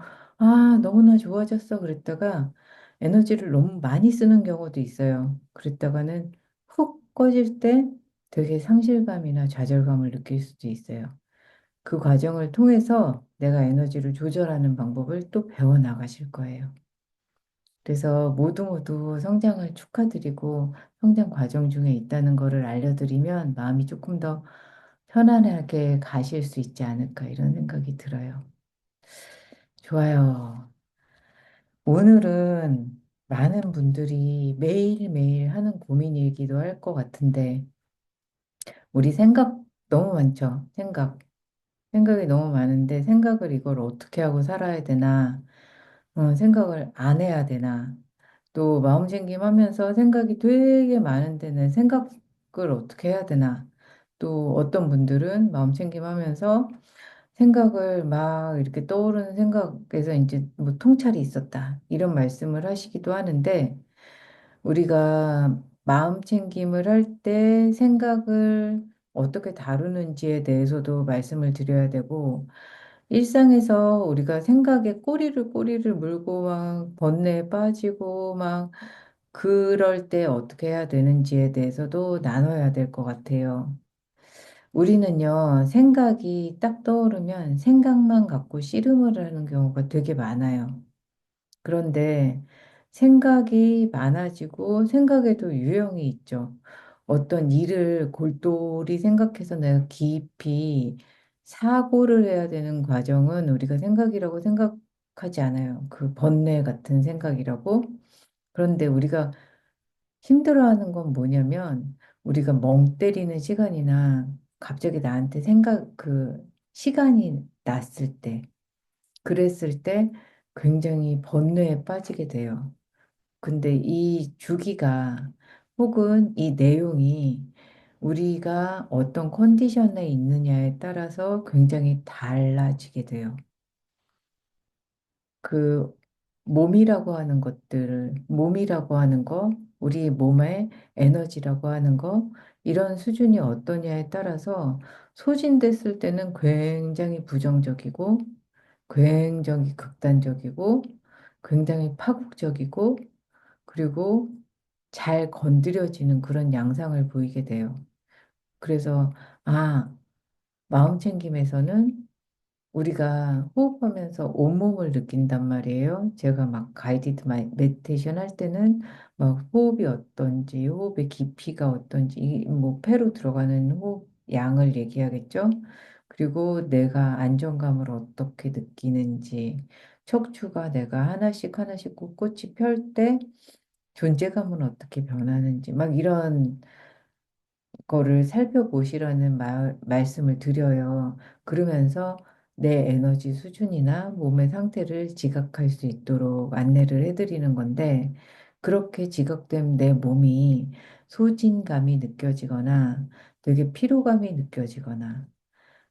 너무나 좋아졌어 그랬다가 에너지를 너무 많이 쓰는 경우도 있어요. 그랬다가는 훅 꺼질 때 되게 상실감이나 좌절감을 느낄 수도 있어요. 그 과정을 통해서 내가 에너지를 조절하는 방법을 또 배워 나가실 거예요. 그래서 모두 모두 성장을 축하드리고 성장 과정 중에 있다는 거를 알려드리면 마음이 조금 더 편안하게 가실 수 있지 않을까 이런 생각이 들어요. 좋아요. 오늘은 많은 분들이 매일매일 하는 고민이기도 할 것 같은데 우리 생각 너무 많죠? 생각이 너무 많은데 생각을 이걸 어떻게 하고 살아야 되나 생각을 안 해야 되나 또 마음챙김하면서 생각이 되게 많은데 는 생각을 어떻게 해야 되나? 또 어떤 분들은 마음챙김하면서 생각을 막 이렇게 떠오르는 생각에서 이제 뭐 통찰이 있었다. 이런 말씀을 하시기도 하는데 우리가 마음챙김을 할 때 생각을 어떻게 다루는지에 대해서도 말씀을 드려야 되고 일상에서 우리가 생각에 꼬리를 물고 막 번뇌에 빠지고 막 그럴 때 어떻게 해야 되는지에 대해서도 나눠야 될 것 같아요. 우리는요, 생각이 딱 떠오르면 생각만 갖고 씨름을 하는 경우가 되게 많아요. 그런데 생각이 많아지고 생각에도 유형이 있죠. 어떤 일을 골똘히 생각해서 내가 깊이 사고를 해야 되는 과정은 우리가 생각이라고 생각하지 않아요. 그 번뇌 같은 생각이라고. 그런데 우리가 힘들어하는 건 뭐냐면 우리가 멍 때리는 시간이나 갑자기 나한테 시간이 났을 때, 그랬을 때 굉장히 번뇌에 빠지게 돼요. 근데 이 주기가 혹은 이 내용이 우리가 어떤 컨디션에 있느냐에 따라서 굉장히 달라지게 돼요. 그 몸이라고 하는 거, 우리 몸의 에너지라고 하는 거, 이런 수준이 어떠냐에 따라서 소진됐을 때는 굉장히 부정적이고, 굉장히 극단적이고, 굉장히 파국적이고, 그리고 잘 건드려지는 그런 양상을 보이게 돼요. 그래서, 아, 마음 챙김에서는 우리가 호흡하면서 온몸을 느낀단 말이에요. 제가 막 메디테이션 할 때는 막 호흡이 어떤지, 호흡의 깊이가 어떤지, 뭐 폐로 들어가는 호흡 양을 얘기하겠죠. 그리고 내가 안정감을 어떻게 느끼는지, 척추가 내가 하나씩 하나씩 꿋꿋이 펼 때 존재감은 어떻게 변하는지, 막 이런 거를 살펴보시라는 말씀을 드려요. 그러면서 내 에너지 수준이나 몸의 상태를 지각할 수 있도록 안내를 해드리는 건데, 그렇게 지각된 내 몸이 소진감이 느껴지거나 되게 피로감이 느껴지거나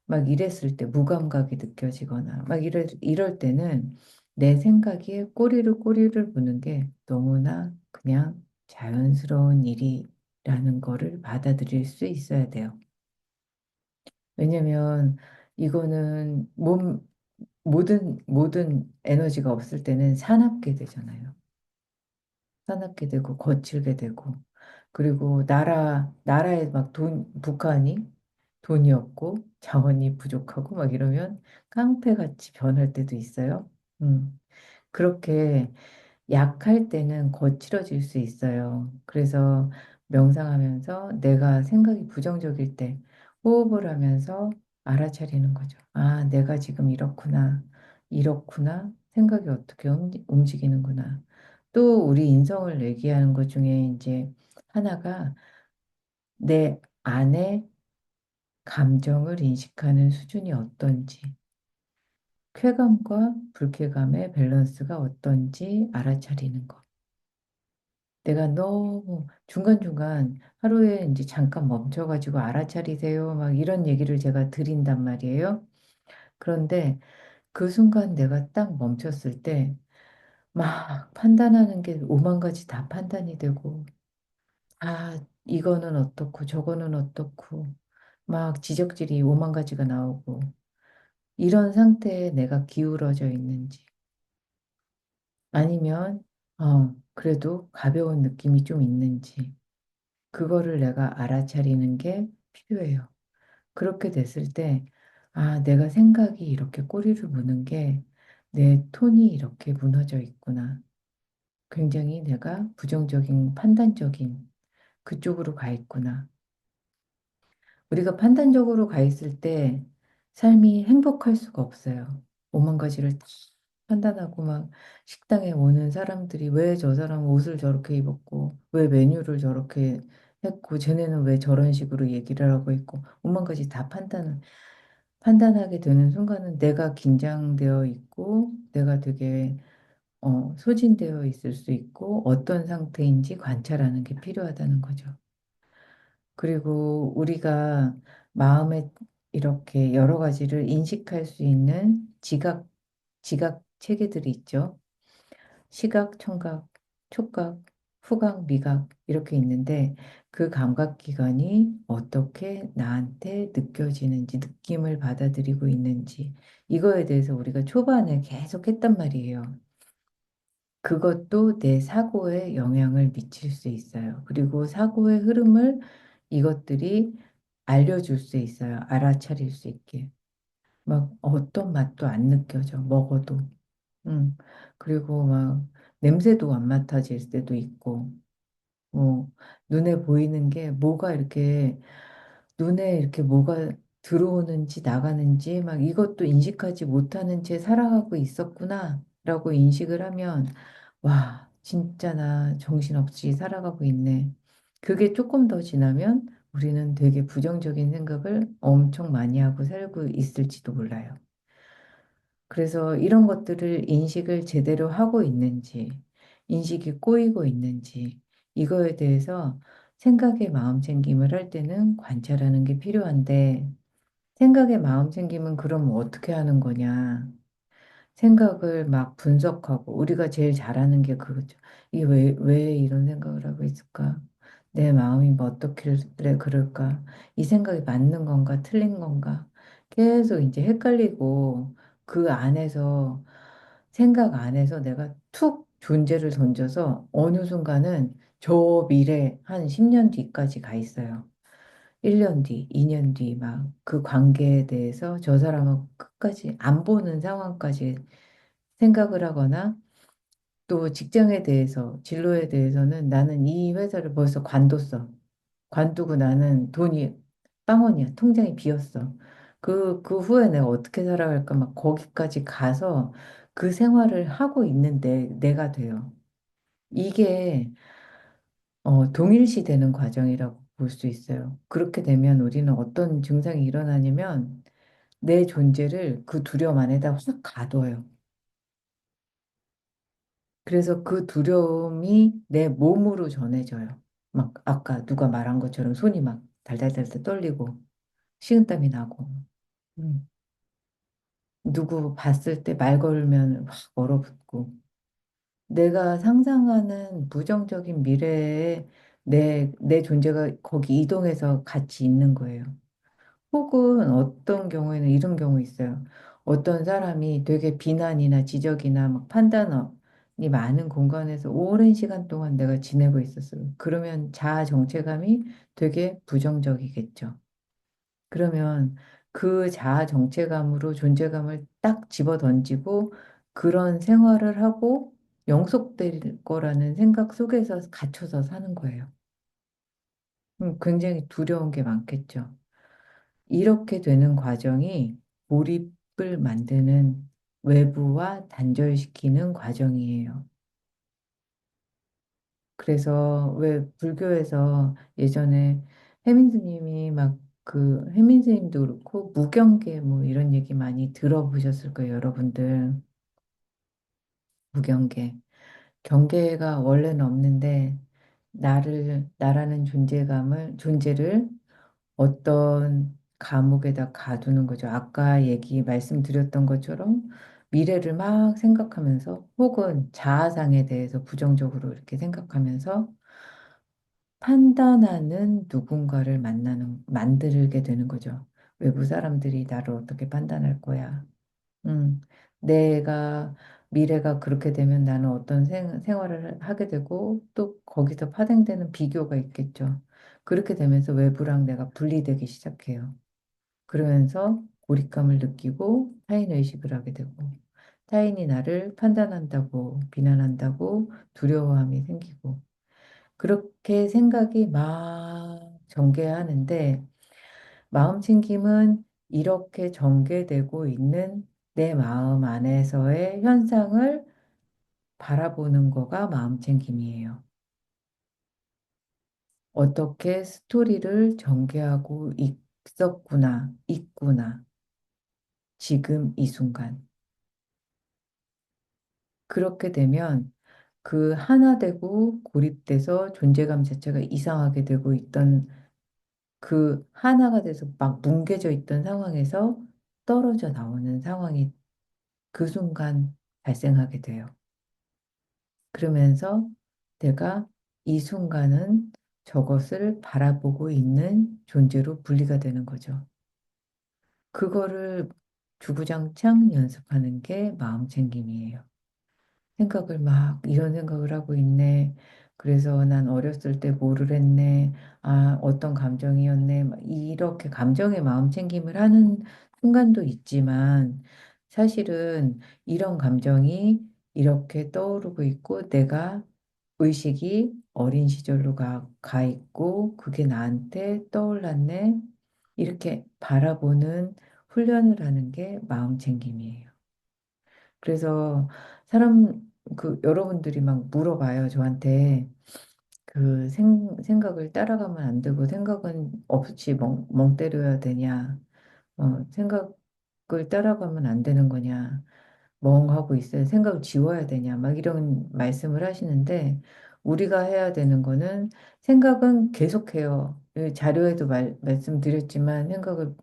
막 이랬을 때 무감각이 느껴지거나 막 이럴 때는 내 생각에 꼬리를 무는 게 너무나 그냥 자연스러운 일이라는 거를 받아들일 수 있어야 돼요. 왜냐면 이거는 모든 에너지가 없을 때는 사납게 되잖아요. 사납게 되고 거칠게 되고 그리고 나라에 막 북한이 돈이 없고 자원이 부족하고 막 이러면 깡패같이 변할 때도 있어요. 음. 그렇게 약할 때는 거칠어질 수 있어요. 그래서 명상하면서 내가 생각이 부정적일 때 호흡을 하면서 알아차리는 거죠. 아, 내가 지금 이렇구나. 생각이 어떻게 움직이는구나. 또 우리 인성을 얘기하는 것 중에 이제 하나가 내 안에 감정을 인식하는 수준이 어떤지, 쾌감과 불쾌감의 밸런스가 어떤지 알아차리는 것. 내가 너무 중간중간 하루에 이제 잠깐 멈춰가지고 알아차리세요. 막 이런 얘기를 제가 드린단 말이에요. 그런데 그 순간 내가 딱 멈췄을 때 막 판단하는 게 오만 가지 다 판단이 되고, 아, 이거는 어떻고 저거는 어떻고, 막 지적질이 오만 가지가 나오고, 이런 상태에 내가 기울어져 있는지, 아니면, 그래도 가벼운 느낌이 좀 있는지, 그거를 내가 알아차리는 게 필요해요. 그렇게 됐을 때, 아, 내가 생각이 이렇게 꼬리를 무는 게 내 톤이 이렇게 무너져 있구나. 굉장히 내가 부정적인, 판단적인 그쪽으로 가 있구나. 우리가 판단적으로 가 있을 때 삶이 행복할 수가 없어요. 오만 가지를 다 판단하고 막 식당에 오는 사람들이 왜 저 사람은 옷을 저렇게 입었고 왜 메뉴를 저렇게 했고 쟤네는 왜 저런 식으로 얘기를 하고 있고 오만 가지 다 판단하게 되는 순간은 내가 긴장되어 있고 내가 되게 소진되어 있을 수 있고 어떤 상태인지 관찰하는 게 필요하다는 거죠. 그리고 우리가 마음에 이렇게 여러 가지를 인식할 수 있는 지각 체계들이 있죠. 시각, 청각, 촉각, 후각, 미각 이렇게 있는데 그 감각기관이 어떻게 나한테 느껴지는지, 느낌을 받아들이고 있는지 이거에 대해서 우리가 초반에 계속 했단 말이에요. 그것도 내 사고에 영향을 미칠 수 있어요. 그리고 사고의 흐름을 이것들이 알려줄 수 있어요. 알아차릴 수 있게. 막 어떤 맛도 안 느껴져, 먹어도. 음. 그리고 막 냄새도 안 맡아질 때도 있고, 뭐, 눈에 보이는 게 뭐가 이렇게, 눈에 이렇게 뭐가 들어오는지 나가는지 막 이것도 인식하지 못하는 채 살아가고 있었구나, 라고 인식을 하면, 와, 진짜 나 정신없이 살아가고 있네. 그게 조금 더 지나면 우리는 되게 부정적인 생각을 엄청 많이 하고 살고 있을지도 몰라요. 그래서 이런 것들을 인식을 제대로 하고 있는지, 인식이 꼬이고 있는지, 이거에 대해서 생각의 마음 챙김을 할 때는 관찰하는 게 필요한데, 생각의 마음 챙김은 그럼 어떻게 하는 거냐? 생각을 막 분석하고, 우리가 제일 잘하는 게 그거죠. 이게 왜 이런 생각을 하고 있을까? 내 마음이 뭐 어떻길래 그럴까? 이 생각이 맞는 건가, 틀린 건가? 계속 이제 헷갈리고, 그 안에서, 생각 안에서 내가 툭 존재를 던져서 어느 순간은 저 미래 한 10년 뒤까지 가 있어요. 1년 뒤, 2년 뒤, 막 그 관계에 대해서 저 사람하고 끝까지 안 보는 상황까지 생각을 하거나 또 직장에 대해서, 진로에 대해서는 나는 이 회사를 벌써 관뒀어. 관두고 나는 돈이 빵원이야. 통장이 비었어. 그 후에 내가 어떻게 살아갈까 막 거기까지 가서 그 생활을 하고 있는데 내가 돼요. 이게 동일시되는 과정이라고 볼 수 있어요. 그렇게 되면 우리는 어떤 증상이 일어나냐면 내 존재를 그 두려움 안에다 확 가둬요. 그래서 그 두려움이 내 몸으로 전해져요. 막 아까 누가 말한 것처럼 손이 막 달달달달 떨리고 식은땀이 나고 음. 누구 봤을 때 말 걸면 확 얼어붙고 내가 상상하는 부정적인 미래에 내 존재가 거기 이동해서 같이 있는 거예요. 혹은 어떤 경우에는 이런 경우 있어요. 어떤 사람이 되게 비난이나 지적이나 막 판단이 많은 공간에서 오랜 시간 동안 내가 지내고 있었어요. 그러면 자아 정체감이 되게 부정적이겠죠. 그러면 그 자아 정체감으로 존재감을 딱 집어 던지고 그런 생활을 하고 영속될 거라는 생각 속에서 갇혀서 사는 거예요. 굉장히 두려운 게 많겠죠. 이렇게 되는 과정이 몰입을 만드는 외부와 단절시키는 과정이에요. 그래서 왜 불교에서 예전에 혜민 스님이 막 혜민 스님도 그렇고 무경계 뭐 이런 얘기 많이 들어보셨을 거예요, 여러분들. 무경계. 경계가 원래는 없는데 나라는 존재를 어떤 감옥에다 가두는 거죠. 아까 말씀드렸던 것처럼 미래를 막 생각하면서 혹은 자아상에 대해서 부정적으로 이렇게 생각하면서 판단하는 누군가를 만들게 되는 거죠. 외부 사람들이 나를 어떻게 판단할 거야. 음, 내가 미래가 그렇게 되면 나는 어떤 생활을 하게 되고 또 거기서 파생되는 비교가 있겠죠. 그렇게 되면서 외부랑 내가 분리되기 시작해요. 그러면서 고립감을 느끼고 타인 의식을 하게 되고 타인이 나를 판단한다고 비난한다고 두려워함이 생기고 그렇게 생각이 막 전개하는데 마음 챙김은 이렇게 전개되고 있는 내 마음 안에서의 현상을 바라보는 거가 마음 챙김이에요. 어떻게 스토리를 전개하고 있구나. 지금 이 순간. 그렇게 되면 그 하나 되고 고립돼서 존재감 자체가 이상하게 되고 있던 그 하나가 돼서 막 뭉개져 있던 상황에서 떨어져 나오는 상황이 그 순간 발생하게 돼요. 그러면서 내가 이 순간은 저것을 바라보고 있는 존재로 분리가 되는 거죠. 그거를 주구장창 연습하는 게 마음 챙김이에요. 이런 생각을 하고 있네. 그래서 난 어렸을 때 뭐를 했네. 아, 어떤 감정이었네. 막 이렇게 감정의 마음 챙김을 하는 순간도 있지만 사실은 이런 감정이 이렇게 떠오르고 있고 내가 의식이 어린 시절로 가 있고 그게 나한테 떠올랐네. 이렇게 바라보는 훈련을 하는 게 마음 챙김이에요. 그래서 사람, 여러분들이 막 물어봐요, 저한테. 생각을 따라가면 안 되고, 생각은 없이 멍 때려야 되냐, 생각을 따라가면 안 되는 거냐, 멍하고 있어야 생각을 지워야 되냐, 막 이런 말씀을 하시는데, 우리가 해야 되는 거는 생각은 계속해요. 자료에도 말씀드렸지만, 생각을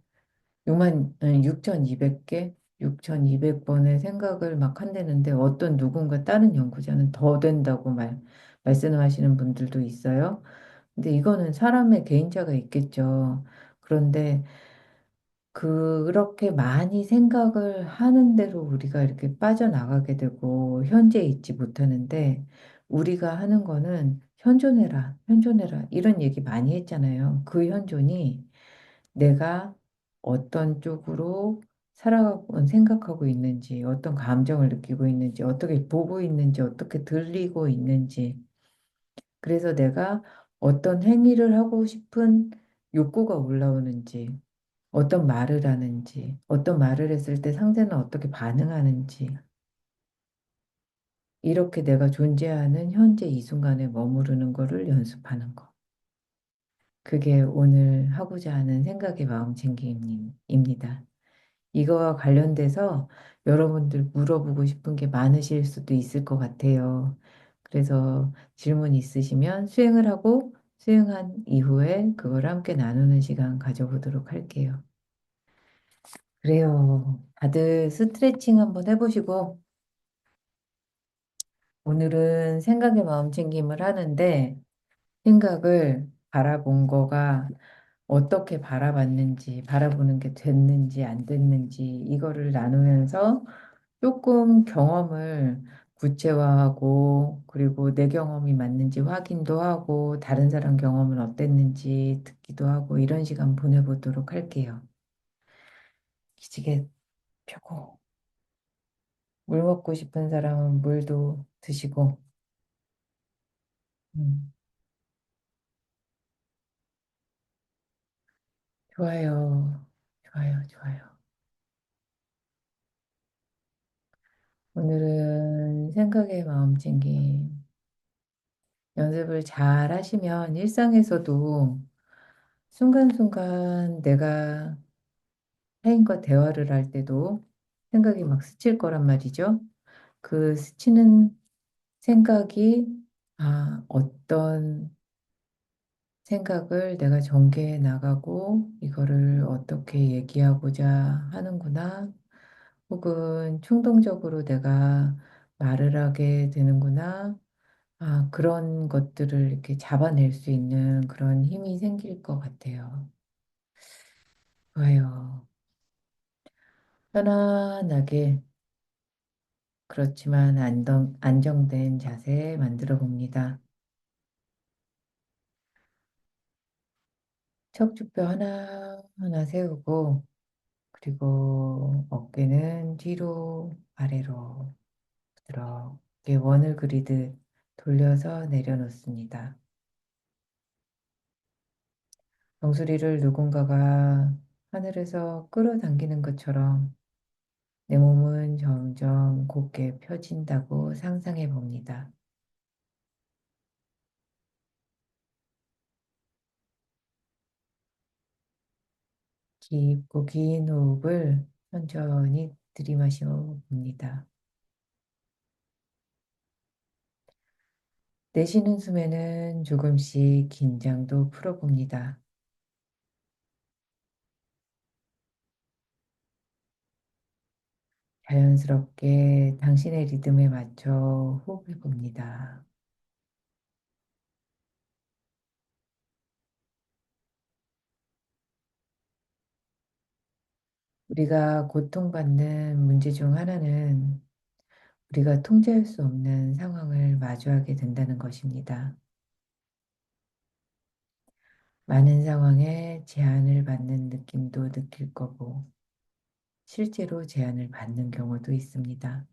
6,200개, 6,200번의 생각을 막 한다는데 어떤 누군가 다른 연구자는 더 된다고 말씀하시는 분들도 있어요. 근데 이거는 사람의 개인차가 있겠죠. 그런데 그렇게 많이 생각을 하는 대로 우리가 이렇게 빠져나가게 되고 현재에 있지 못하는데 우리가 하는 거는 현존해라, 현존해라 이런 얘기 많이 했잖아요. 그 현존이 내가 어떤 쪽으로 살아가고 생각하고 있는지, 어떤 감정을 느끼고 있는지, 어떻게 보고 있는지, 어떻게 들리고 있는지. 그래서 내가 어떤 행위를 하고 싶은 욕구가 올라오는지, 어떤 말을 하는지, 어떤 말을 했을 때 상대는 어떻게 반응하는지, 이렇게 내가 존재하는 현재 이 순간에 머무르는 거를 연습하는 거. 그게 오늘 하고자 하는 생각의 마음 챙김입니다. 이거와 관련돼서 여러분들 물어보고 싶은 게 많으실 수도 있을 것 같아요. 그래서 질문 있으시면 수행을 하고 수행한 이후에 그걸 함께 나누는 시간 가져보도록 할게요. 그래요. 다들 스트레칭 한번 해보시고 오늘은 생각의 마음 챙김을 하는데 생각을 바라본 거가 어떻게 바라봤는지, 바라보는 게 됐는지 안 됐는지 이거를 나누면서 조금 경험을 구체화하고 그리고 내 경험이 맞는지 확인도 하고 다른 사람 경험은 어땠는지 듣기도 하고 이런 시간 보내보도록 할게요. 기지개 펴고 물 먹고 싶은 사람은 물도 드시고 음, 좋아요. 좋아요. 좋아요. 오늘은 생각의 마음챙김 연습을 잘 하시면 일상에서도 순간순간 내가 타인과 대화를 할 때도 생각이 막 스칠 거란 말이죠. 그 스치는 생각이, 어떤 생각을 내가 전개해 나가고 이거를 어떻게 얘기하고자 하는구나. 혹은 충동적으로 내가 말을 하게 되는구나. 그런 것들을 이렇게 잡아낼 수 있는 그런 힘이 생길 것 같아요. 좋아요. 편안하게, 그렇지만 안정된 자세 만들어 봅니다. 척추뼈 하나하나 세우고, 그리고 어깨는 뒤로 아래로 부드럽게 원을 그리듯 돌려서 내려놓습니다. 정수리를 누군가가 하늘에서 끌어당기는 것처럼 내 몸은 점점 곧게 펴진다고 상상해 봅니다. 깊고 긴 호흡을 천천히 들이마셔 봅니다. 내쉬는 숨에는 조금씩 긴장도 풀어봅니다. 자연스럽게 당신의 리듬에 맞춰 호흡해 봅니다. 우리가 고통받는 문제 중 하나는 우리가 통제할 수 없는 상황을 마주하게 된다는 것입니다. 많은 상황에 제한을 받는 느낌도 느낄 거고, 실제로 제한을 받는 경우도 있습니다.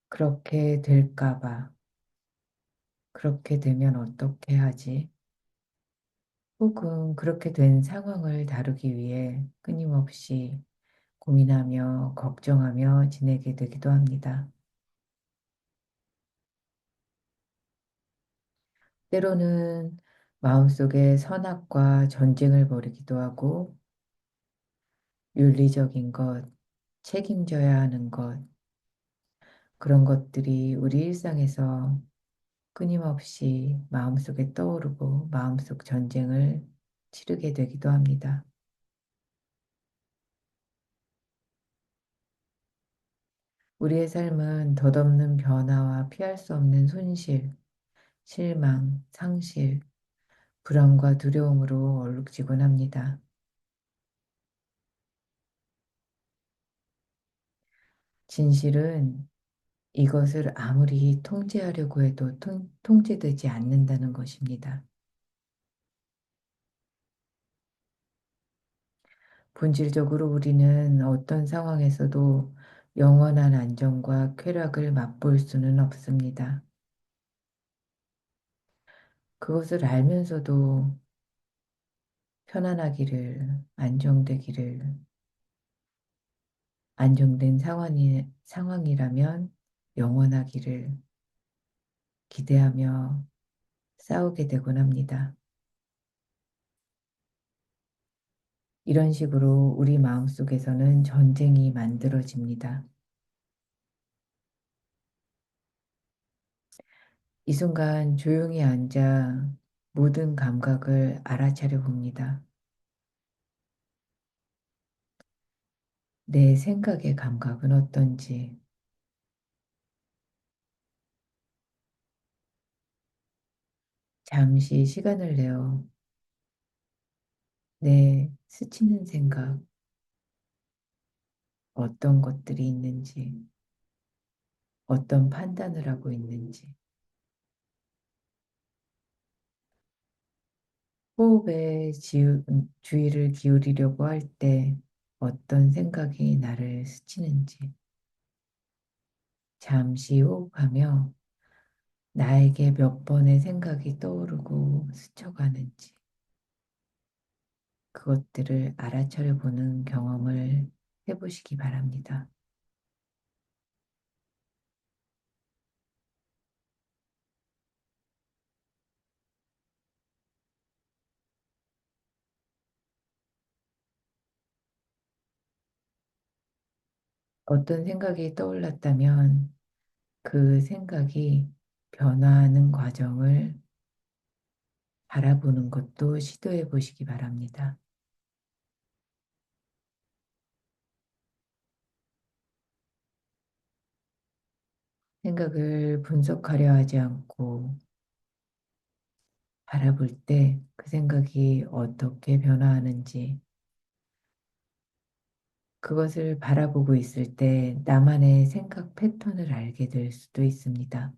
그렇게 될까 봐, 그렇게 되면 어떻게 하지? 혹은 그렇게 된 상황을 다루기 위해 끊임없이 고민하며 걱정하며 지내게 되기도 합니다. 때로는 마음속에 선악과 전쟁을 벌이기도 하고, 윤리적인 것, 책임져야 하는 것, 그런 것들이 우리 일상에서 끊임없이 마음속에 떠오르고 마음속 전쟁을 치르게 되기도 합니다. 우리의 삶은 덧없는 변화와 피할 수 없는 손실, 실망, 상실, 불안과 두려움으로 얼룩지곤 합니다. 진실은 이것을 아무리 통제하려고 해도 통제되지 않는다는 것입니다. 본질적으로 우리는 어떤 상황에서도 영원한 안정과 쾌락을 맛볼 수는 없습니다. 그것을 알면서도 편안하기를, 안정된 상황이라면 영원하기를 기대하며 싸우게 되곤 합니다. 이런 식으로 우리 마음속에서는 전쟁이 만들어집니다. 이 순간 조용히 앉아 모든 감각을 알아차려 봅니다. 내 생각의 감각은 어떤지, 잠시 시간을 내어 내 스치는 생각, 어떤 것들이 있는지, 어떤 판단을 하고 있는지, 호흡에 주의를 기울이려고 할 때 어떤 생각이 나를 스치는지, 잠시 호흡하며 나에게 몇 번의 생각이 떠오르고 스쳐가는지, 그것들을 알아차려 보는 경험을 해보시기 바랍니다. 어떤 생각이 떠올랐다면 그 생각이 변화하는 과정을 바라보는 것도 시도해 보시기 바랍니다. 생각을 분석하려 하지 않고 바라볼 때 그 생각이 어떻게 변화하는지, 그것을 바라보고 있을 때 나만의 생각 패턴을 알게 될 수도 있습니다.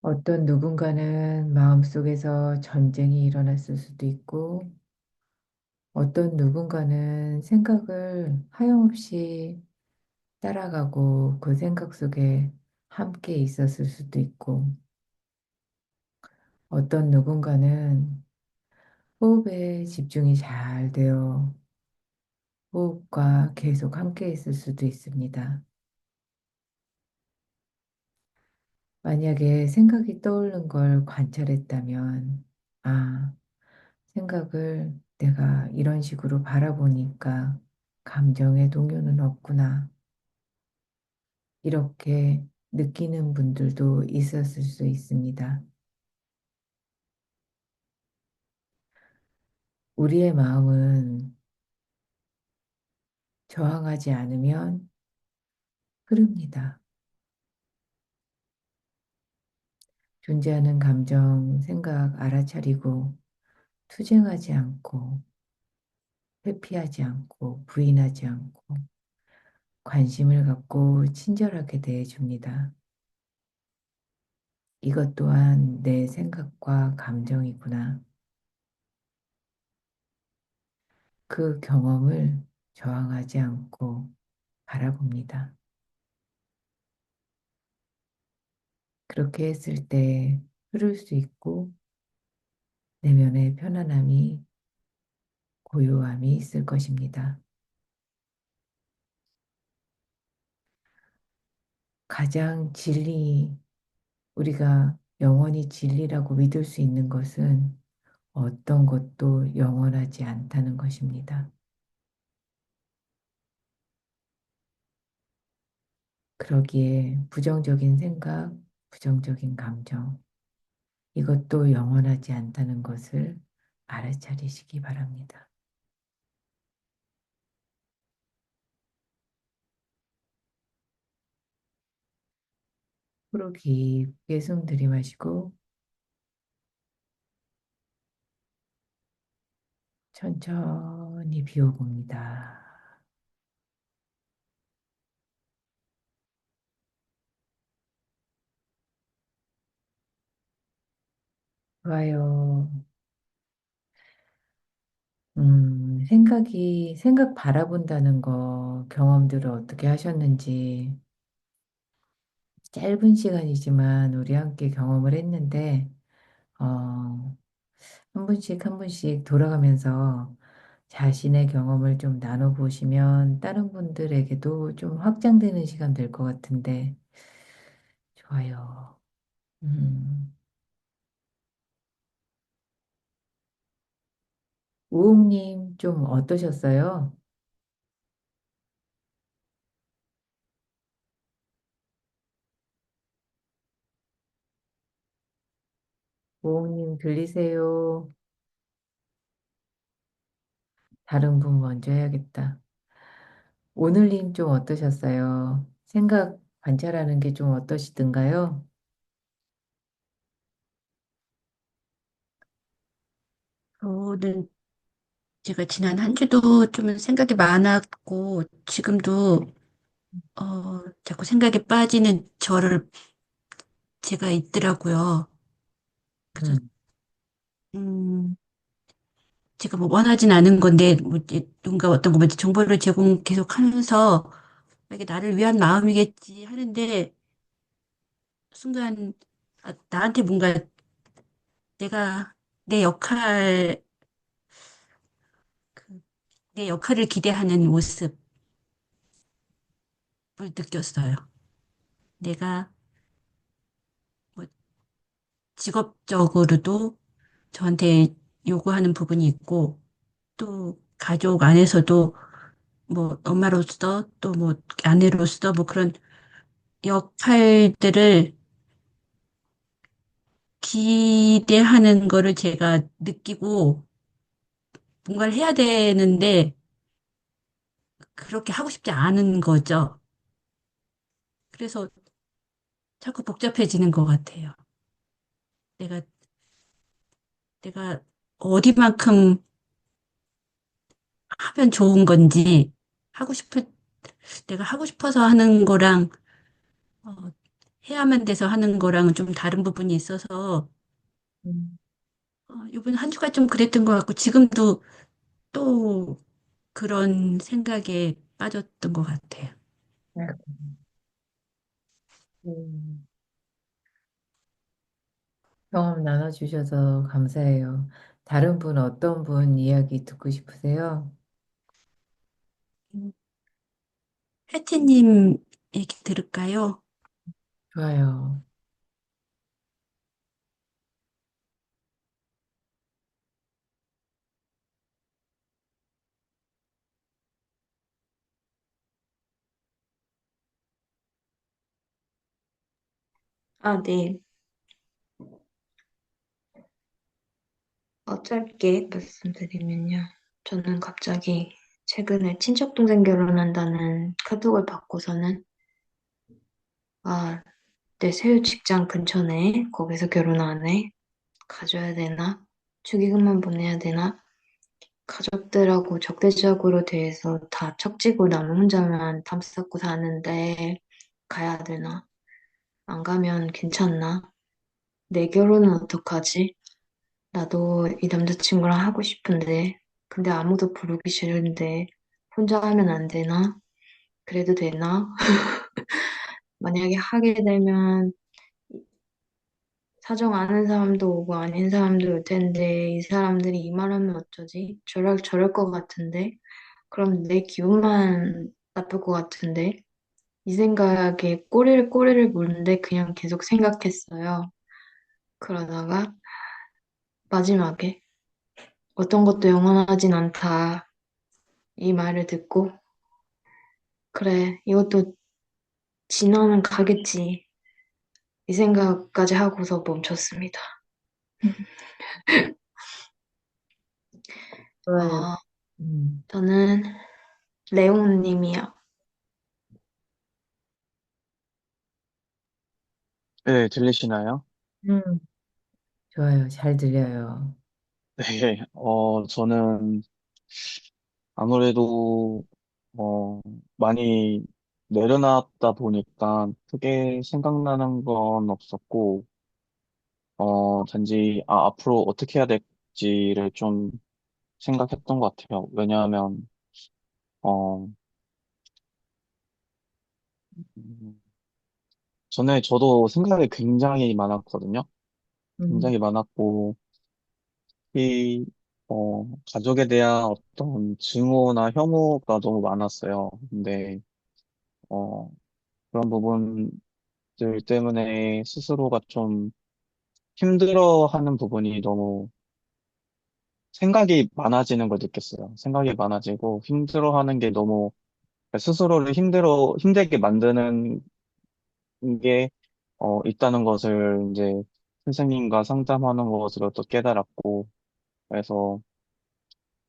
어떤 누군가는 마음속에서 전쟁이 일어났을 수도 있고, 어떤 누군가는 생각을 하염없이 따라가고 그 생각 속에 함께 있었을 수도 있고, 어떤 누군가는 호흡에 집중이 잘 되어 호흡과 계속 함께 있을 수도 있습니다. 만약에 생각이 떠오르는 걸 관찰했다면, 아, 생각을 내가 이런 식으로 바라보니까 감정의 동요는 없구나. 이렇게 느끼는 분들도 있었을 수 있습니다. 우리의 마음은 저항하지 않으면 흐릅니다. 존재하는 감정, 생각 알아차리고 투쟁하지 않고 회피하지 않고 부인하지 않고 관심을 갖고 친절하게 대해줍니다. 이것 또한 내 생각과 감정이구나. 그 경험을 저항하지 않고 바라봅니다. 그렇게 했을 때 흐를 수 있고 내면의 편안함이 고요함이 있을 것입니다. 가장 우리가 영원히 진리라고 믿을 수 있는 것은 어떤 것도 영원하지 않다는 것입니다. 그러기에 부정적인 생각, 부정적인 감정, 이것도 영원하지 않다는 것을 알아차리시기 바랍니다. 코로 깊게 숨 들이마시고 천천히 비워봅니다. 좋아요. 생각 바라본다는 거 경험들을 어떻게 하셨는지 짧은 시간이지만 우리 함께 경험을 했는데, 어, 한 분씩 한 분씩 돌아가면서 자신의 경험을 좀 나눠보시면 다른 분들에게도 좀 확장되는 시간 될 것 같은데, 좋아요. 음, 우옥님 좀 어떠셨어요? 우옥님 들리세요? 다른 분 먼저 해야겠다. 오늘님 좀 어떠셨어요? 생각 관찰하는 게 좀 어떠시던가요? 저는 제가 지난 한 주도 좀 생각이 많았고, 지금도, 자꾸 생각에 빠지는 저를 제가 있더라고요. 그래서, 음, 음, 제가 뭐 원하진 않은 건데, 뭐, 이제 누군가 어떤 거, 뭐 정보를 제공 계속 하면서, 이게 나를 위한 마음이겠지 하는데, 순간, 나한테 뭔가 내가 내 역할, 그, 내 역할을 기대하는 모습을 느꼈어요. 내가 뭐 직업적으로도 저한테 요구하는 부분이 있고, 또 가족 안에서도 뭐 엄마로서 또 뭐 아내로서 뭐 그런 역할들을 기대하는 거를 제가 느끼고 뭔가를 해야 되는데 그렇게 하고 싶지 않은 거죠. 그래서 자꾸 복잡해지는 것 같아요. 내가, 내가 어디만큼 하면 좋은 건지, 하고 싶을, 내가 하고 싶어서 하는 거랑, 어, 해야만 돼서 하는 거랑은 좀 다른 부분이 있어서, 음, 이번 한 주가 좀 그랬던 것 같고, 지금도 또 그런 생각에 빠졌던 것 같아요. 네. 음, 경험 나눠주셔서 감사해요. 다른 분 어떤 분 이야기 듣고 싶으세요? 음, 혜티님 얘기 들을까요? 좋아요. 아, 네. 짧게 말씀드리면요. 저는 갑자기 최근에 친척 동생 결혼한다는 카톡을 받고서는 아, 내 새 직장 근처네. 거기서 결혼하네. 가져야 되나? 축의금만 보내야 되나? 가족들하고 적대적으로 대해서 다 척지고 나는 혼자만 담 쌓고 사는데 가야 되나? 안 가면 괜찮나? 내 결혼은 어떡하지? 나도 이 남자친구랑 하고 싶은데, 근데 아무도 부르기 싫은데, 혼자 하면 안 되나? 그래도 되나? 만약에 하게 되면 사정 아는 사람도 오고 아닌 사람도 올 텐데, 이 사람들이 이 말하면 어쩌지? 저럴 것 같은데? 그럼 내 기분만 나쁠 것 같은데? 이 생각에 꼬리를 무는데 그냥 계속 생각했어요. 그러다가 마지막에 어떤 것도 영원하진 않다. 이 말을 듣고, 그래, 이것도 지나면 가겠지. 이 생각까지 하고서 멈췄습니다. 좋아요. 어, 음, 저는 레옹님이요. 네, 들리시나요? 음, 좋아요. 잘 들려요. 네, 저는 아무래도, 어, 많이 내려놨다 보니까 크게 생각나는 건 없었고, 단지, 앞으로 어떻게 해야 될지를 좀 생각했던 것 같아요. 왜냐하면, 어, 음, 전에 저도 생각이 굉장히 많았거든요. 음, 굉장히 많았고, 이, 가족에 대한 어떤 증오나 혐오가 너무 많았어요. 근데, 어, 그런 부분들 때문에 스스로가 좀 힘들어하는 부분이 너무 생각이 많아지는 걸 느꼈어요. 생각이 많아지고 힘들어하는 게 너무 스스로를 힘들게 만드는 게, 있다는 것을 이제 선생님과 상담하는 것으로 또 깨달았고, 그래서,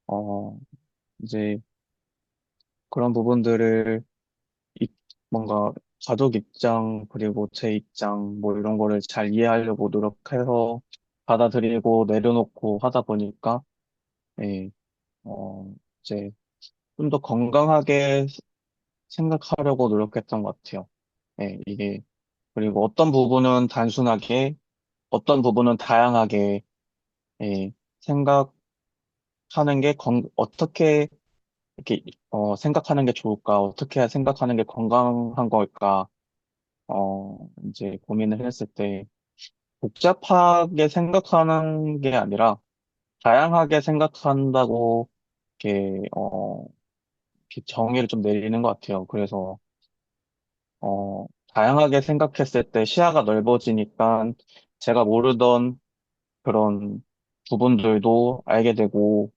어, 이제 그런 부분들을 이- 뭔가 가족 입장, 그리고 제 입장, 뭐 이런 거를 잘 이해하려고 노력해서 받아들이고 내려놓고 하다 보니까, 예, 이제 좀 더 건강하게 생각하려고 노력했던 것 같아요. 예, 이게, 그리고 어떤 부분은 단순하게, 어떤 부분은 다양하게, 예, 생각하는 게, 어떻게, 이렇게, 생각하는 게 좋을까, 어떻게 생각하는 게 건강한 걸까, 이제 고민을 했을 때, 복잡하게 생각하는 게 아니라, 다양하게 생각한다고, 이렇게, 이렇게 정의를 좀 내리는 것 같아요. 그래서, 다양하게 생각했을 때 시야가 넓어지니까, 제가 모르던 그런 부분들도 알게 되고,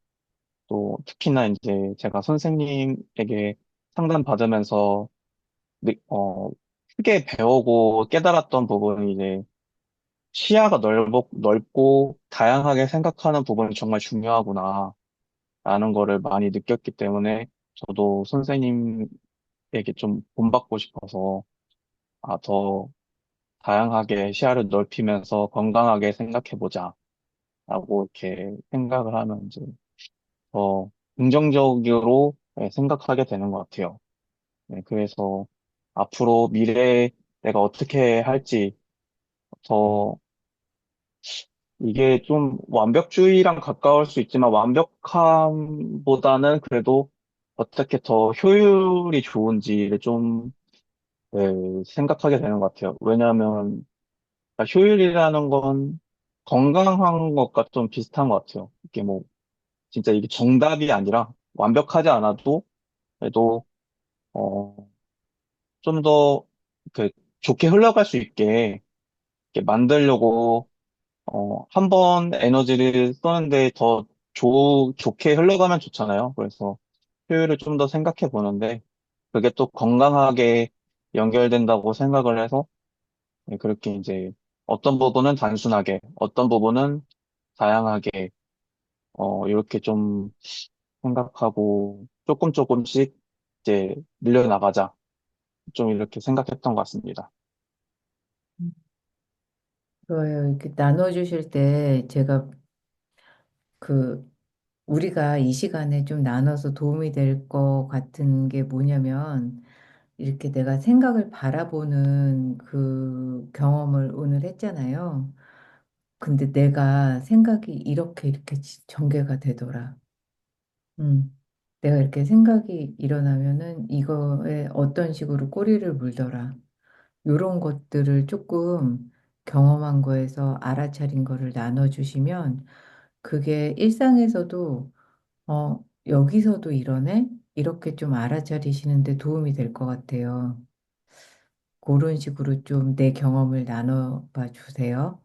또 특히나 이제 제가 선생님에게 상담받으면서 크게 배우고 깨달았던 부분이 이제 시야가 넓고 다양하게 생각하는 부분이 정말 중요하구나 라는 거를 많이 느꼈기 때문에 저도 선생님에게 좀 본받고 싶어서 더 다양하게 시야를 넓히면서 건강하게 생각해보자 라고 이렇게 생각을 하면 이제 더 긍정적으로 생각하게 되는 것 같아요. 네, 그래서 앞으로 미래에 내가 어떻게 할지 더 이게 좀 완벽주의랑 가까울 수 있지만 완벽함보다는 그래도 어떻게 더 효율이 좋은지를 좀 네, 생각하게 되는 것 같아요. 왜냐하면 효율이라는 건 건강한 것과 좀 비슷한 것 같아요. 이게 뭐 진짜 이게 정답이 아니라 완벽하지 않아도 그래도 어, 좀 더 그 좋게 흘러갈 수 있게 이렇게 만들려고 한 번 에너지를 쓰는데 더 좋게 흘러가면 좋잖아요. 그래서 효율을 좀 더 생각해 보는데 그게 또 건강하게 연결된다고 생각을 해서 네, 그렇게 이제 어떤 부분은 단순하게, 어떤 부분은 다양하게 이렇게 좀 생각하고 조금씩 이제 늘려나가자. 좀 이렇게 생각했던 것 같습니다. 좋아요. 이렇게 나눠주실 때 제가 그 우리가 이 시간에 좀 나눠서 도움이 될 것 같은 게 뭐냐면 이렇게 내가 생각을 바라보는 그 경험을 오늘 했잖아요. 근데 내가 생각이 이렇게 전개가 되더라. 내가 이렇게 생각이 일어나면은 이거에 어떤 식으로 꼬리를 물더라. 요런 것들을 조금 경험한 거에서 알아차린 거를 나눠주시면 그게 일상에서도 여기서도 이러네? 이렇게 좀 알아차리시는데 도움이 될 것 같아요. 그런 식으로 좀 내 경험을 나눠봐 주세요.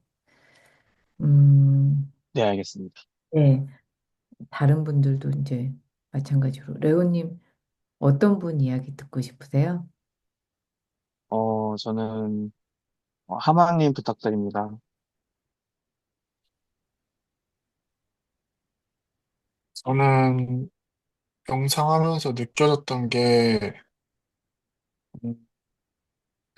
음, 네, 알겠습니다. 네. 다른 분들도 이제 마찬가지로. 레오님, 어떤 분 이야기 듣고 싶으세요? 저는 하마님 부탁드립니다. 저는 명상하면서 느껴졌던 게 음,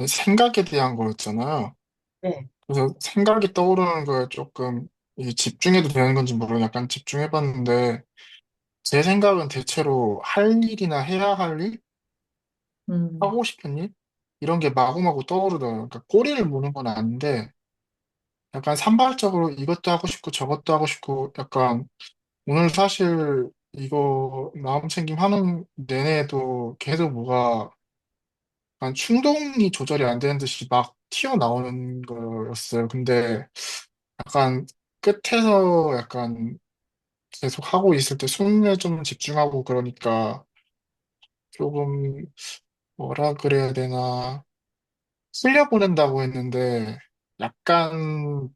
생각에 대한 거였잖아요. 네. 그래서 생각이 떠오르는 거에 조금 이게 집중해도 되는 건지 모르고 약간 집중해봤는데 제 생각은 대체로 할 일이나 해야 할 일, 음, 하고 싶은 일 이런 게 마구마구 떠오르더라고요. 그러니까 꼬리를 무는 건 아닌데 약간 산발적으로 이것도 하고 싶고 저것도 하고 싶고 약간 오늘 사실 이거 마음 챙김 하는 내내도 계속 뭐가 약간 충동이 조절이 안 되는 듯이 막 튀어나오는 거였어요. 근데 약간 끝에서 약간 계속 하고 있을 때 숨에 좀 집중하고 그러니까 조금 뭐라 그래야 되나 흘려보낸다고 했는데 약간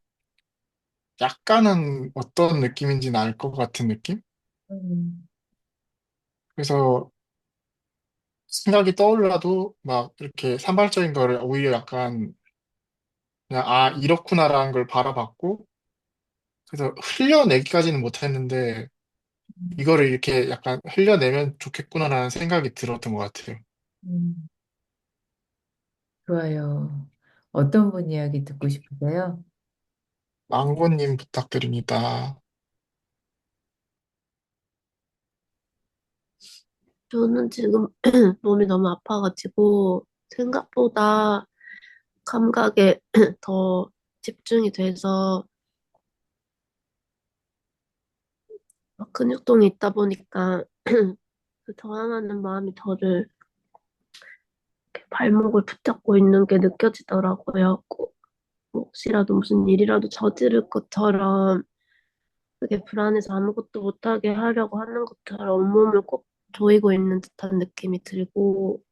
약간은 어떤 느낌인지는 알 것 같은 느낌? 음, 그래서 생각이 떠올라도 막 이렇게 산발적인 거를 오히려 약간 그냥 아 이렇구나라는 걸 바라봤고 그래서 흘려내기까지는 못했는데 이거를 이렇게 약간 흘려내면 좋겠구나라는 생각이 들었던 것 같아요. 음, 좋아요. 어떤 분 이야기 듣고 싶으세요? 망고님 부탁드립니다. 저는 지금 몸이 너무 아파가지고 생각보다 감각에 더 집중이 돼서 막 근육통이 있다 보니까 그 저항하는 마음이 저를 이렇게 발목을 붙잡고 있는 게 느껴지더라고요. 꼭 혹시라도 무슨 일이라도 저지를 것처럼 그게 불안해서 아무것도 못하게 하려고 하는 것처럼 온몸을 꼭 조이고 있는 듯한 느낌이 들고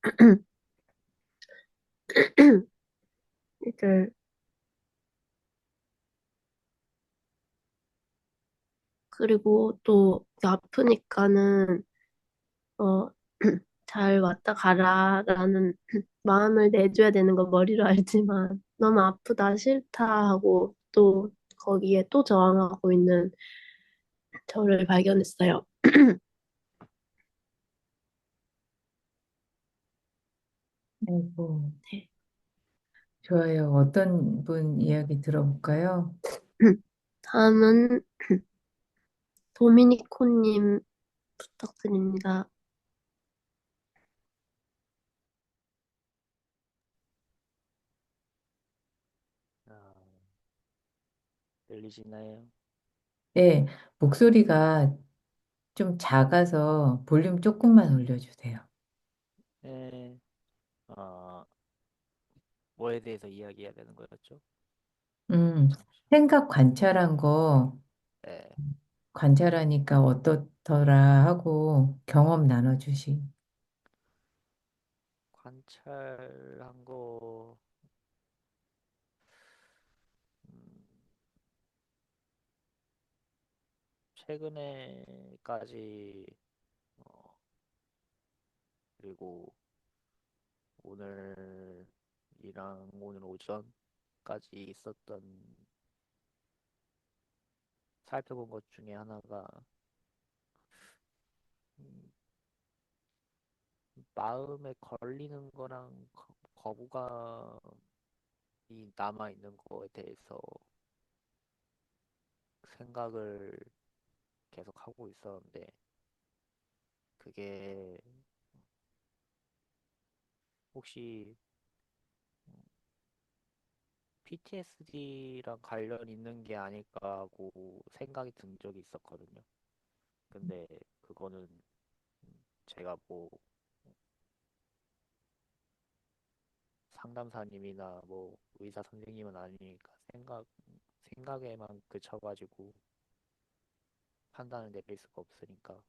이제 그리고 또 아프니까는 어, 잘 왔다 가라라는 마음을 내줘야 되는 건 머리로 알지만 너무 아프다 싫다 하고 또 거기에 또 저항하고 있는 저를 발견했어요. 아이고, 네. 좋아요. 어떤 분 이야기 들어볼까요? 다음은 도미니코님 부탁드립니다. 아, 들리시나요? 네, 목소리가 좀 작아서 볼륨 조금만 올려주세요. 네. 아, 뭐에 대해서 이야기해야 되는 거였죠? 음, 잠시. 생각 관찰한 거 네. 관찰하니까 어떻더라 하고 경험 나눠주시. 관찰한 거, 음, 최근에까지, 어, 그리고 오늘이랑 오늘 오전까지 있었던 살펴본 것 중에 하나가, 음, 마음에 걸리는 거랑 거부감이 남아있는 거에 대해서 생각을 계속 하고 있었는데, 그게 혹시 PTSD랑 관련 있는 게 아닐까 하고 생각이 든 적이 있었거든요. 근데 그거는 제가 뭐 상담사님이나 뭐 의사 선생님은 아니니까 생각에만 그쳐가지고 판단을 내릴 수가 없으니까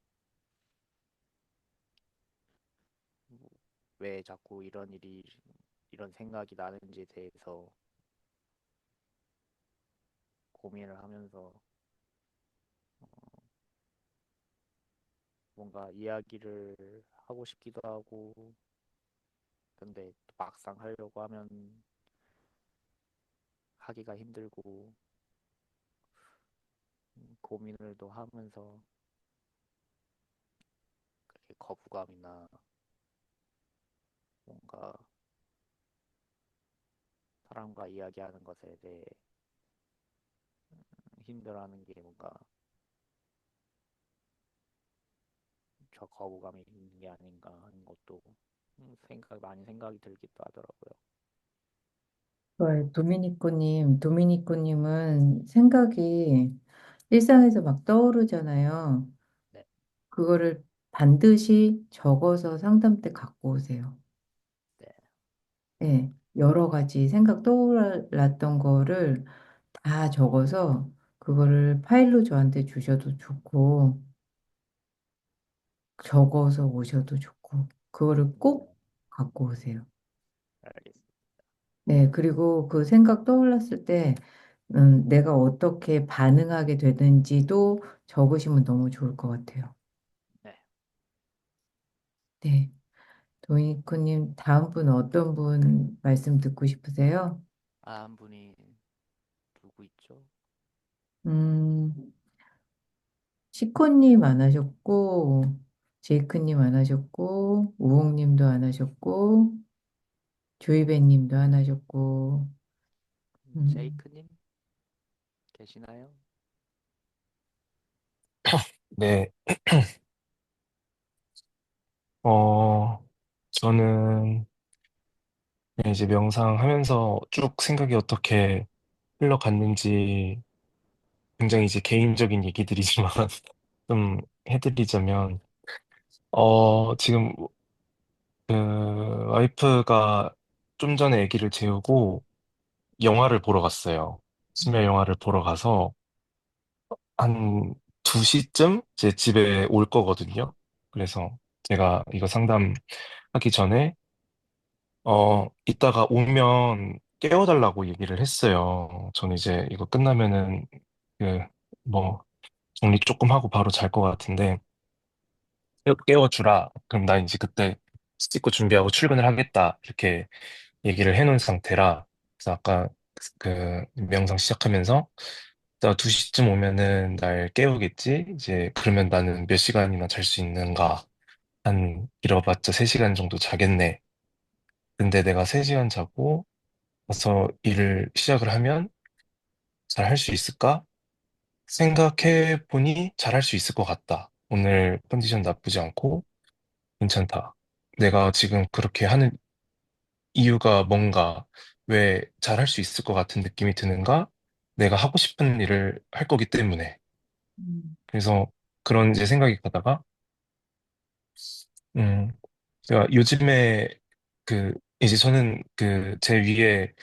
뭐왜 자꾸 이런 생각이 나는지에 대해서 고민을 하면서 뭔가 이야기를 하고 싶기도 하고 근데 또 막상 하려고 하면 하기가 힘들고 고민을 또 하면서 그렇게 거부감이나 뭔가 사람과 이야기하는 것에 대해 힘들어하는 게 뭔가 저 거부감이 있는 게 아닌가 하는 것도 많이 생각이 들기도 하더라고요. 좋아요. 도미니코님은 생각이 일상에서 막 떠오르잖아요. 네, 그거를 반드시 적어서 상담 때 갖고 오세요. 네, 예, 여러 가지 생각 떠올랐던 거를 다 적어서 그거를 파일로 저한테 주셔도 좋고, 적어서 오셔도 좋고, 그거를 네, 꼭 갖고 오세요. 알겠습니다. 네, 그리고 그 생각 떠올랐을 때, 내가 어떻게 반응하게 되는지도 적으시면 너무 좋을 것 같아요. 네, 네. 도인쿠님, 다음 분 어떤 분 말씀 듣고 싶으세요? 한 분이 누구 있죠? 음, 시코님 안 하셨고, 제이크님 안 하셨고, 우홍님도 안 하셨고, 조이베님도 안 하셨고, 음, 제이크님 계시나요? 네, 어, 저는 이제 명상하면서 쭉 생각이 어떻게 흘러갔는지 굉장히 이제 개인적인 얘기들이지만 좀 해드리자면, 지금 그 와이프가 좀 전에 아기를 재우고 영화를 보러 갔어요. 심야 영화를 보러 가서 한 2시쯤 제 집에 올 거거든요. 그래서 제가 이거 상담하기 전에 이따가 오면 깨워달라고 얘기를 했어요. 저는 이제 이거 끝나면은 그 뭐 정리 조금 하고 바로 잘 것 같은데 깨워주라. 그럼 나 이제 그때 씻고 준비하고 출근을 하겠다. 이렇게 얘기를 해놓은 상태라. 그래서 아까 그 명상 시작하면서 나 2시쯤 오면은 날 깨우겠지? 이제 그러면 나는 몇 시간이나 잘 수 있는가? 한 길어봤자 3시간 정도 자겠네. 근데 내가 3시간 자고 가서 일을 시작을 하면 잘 할 수 있을까? 생각해 보니 잘 할 수 있을 것 같다. 오늘 컨디션 나쁘지 않고 괜찮다. 내가 지금 그렇게 하는 이유가 뭔가, 왜 잘할 수 있을 것 같은 느낌이 드는가? 내가 하고 싶은 일을 할 거기 때문에. 음, 그래서 그런 이제 생각이 가다가, 음, 제가 요즘에 이제 저는 제 위에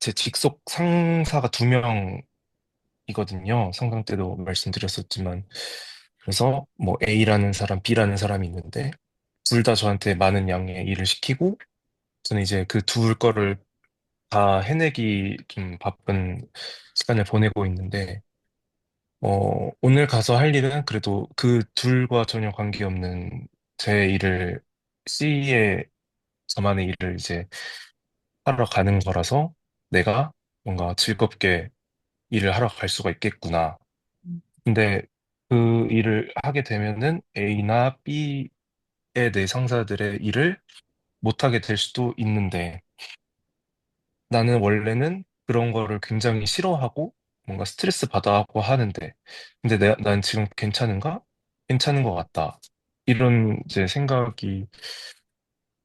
제 직속 상사가 2명이거든요. 상담 때도 말씀드렸었지만. 그래서 뭐 A라는 사람, B라는 사람이 있는데, 둘 다 저한테 많은 양의 일을 시키고, 저는 이제 그 둘 거를 다 해내기 좀 바쁜 시간을 보내고 있는데, 오늘 가서 할 일은 그래도 그 둘과 전혀 관계없는 제 일을, C의 저만의 일을 이제 하러 가는 거라서 내가 뭔가 즐겁게 일을 하러 갈 수가 있겠구나. 근데 그 일을 하게 되면은 A나 B의 내 상사들의 일을 못하게 될 수도 있는데, 나는 원래는 그런 거를 굉장히 싫어하고 뭔가 스트레스 받아 하고 하는데, 근데 난 지금 괜찮은가? 괜찮은 것 같다. 이런 이제 생각이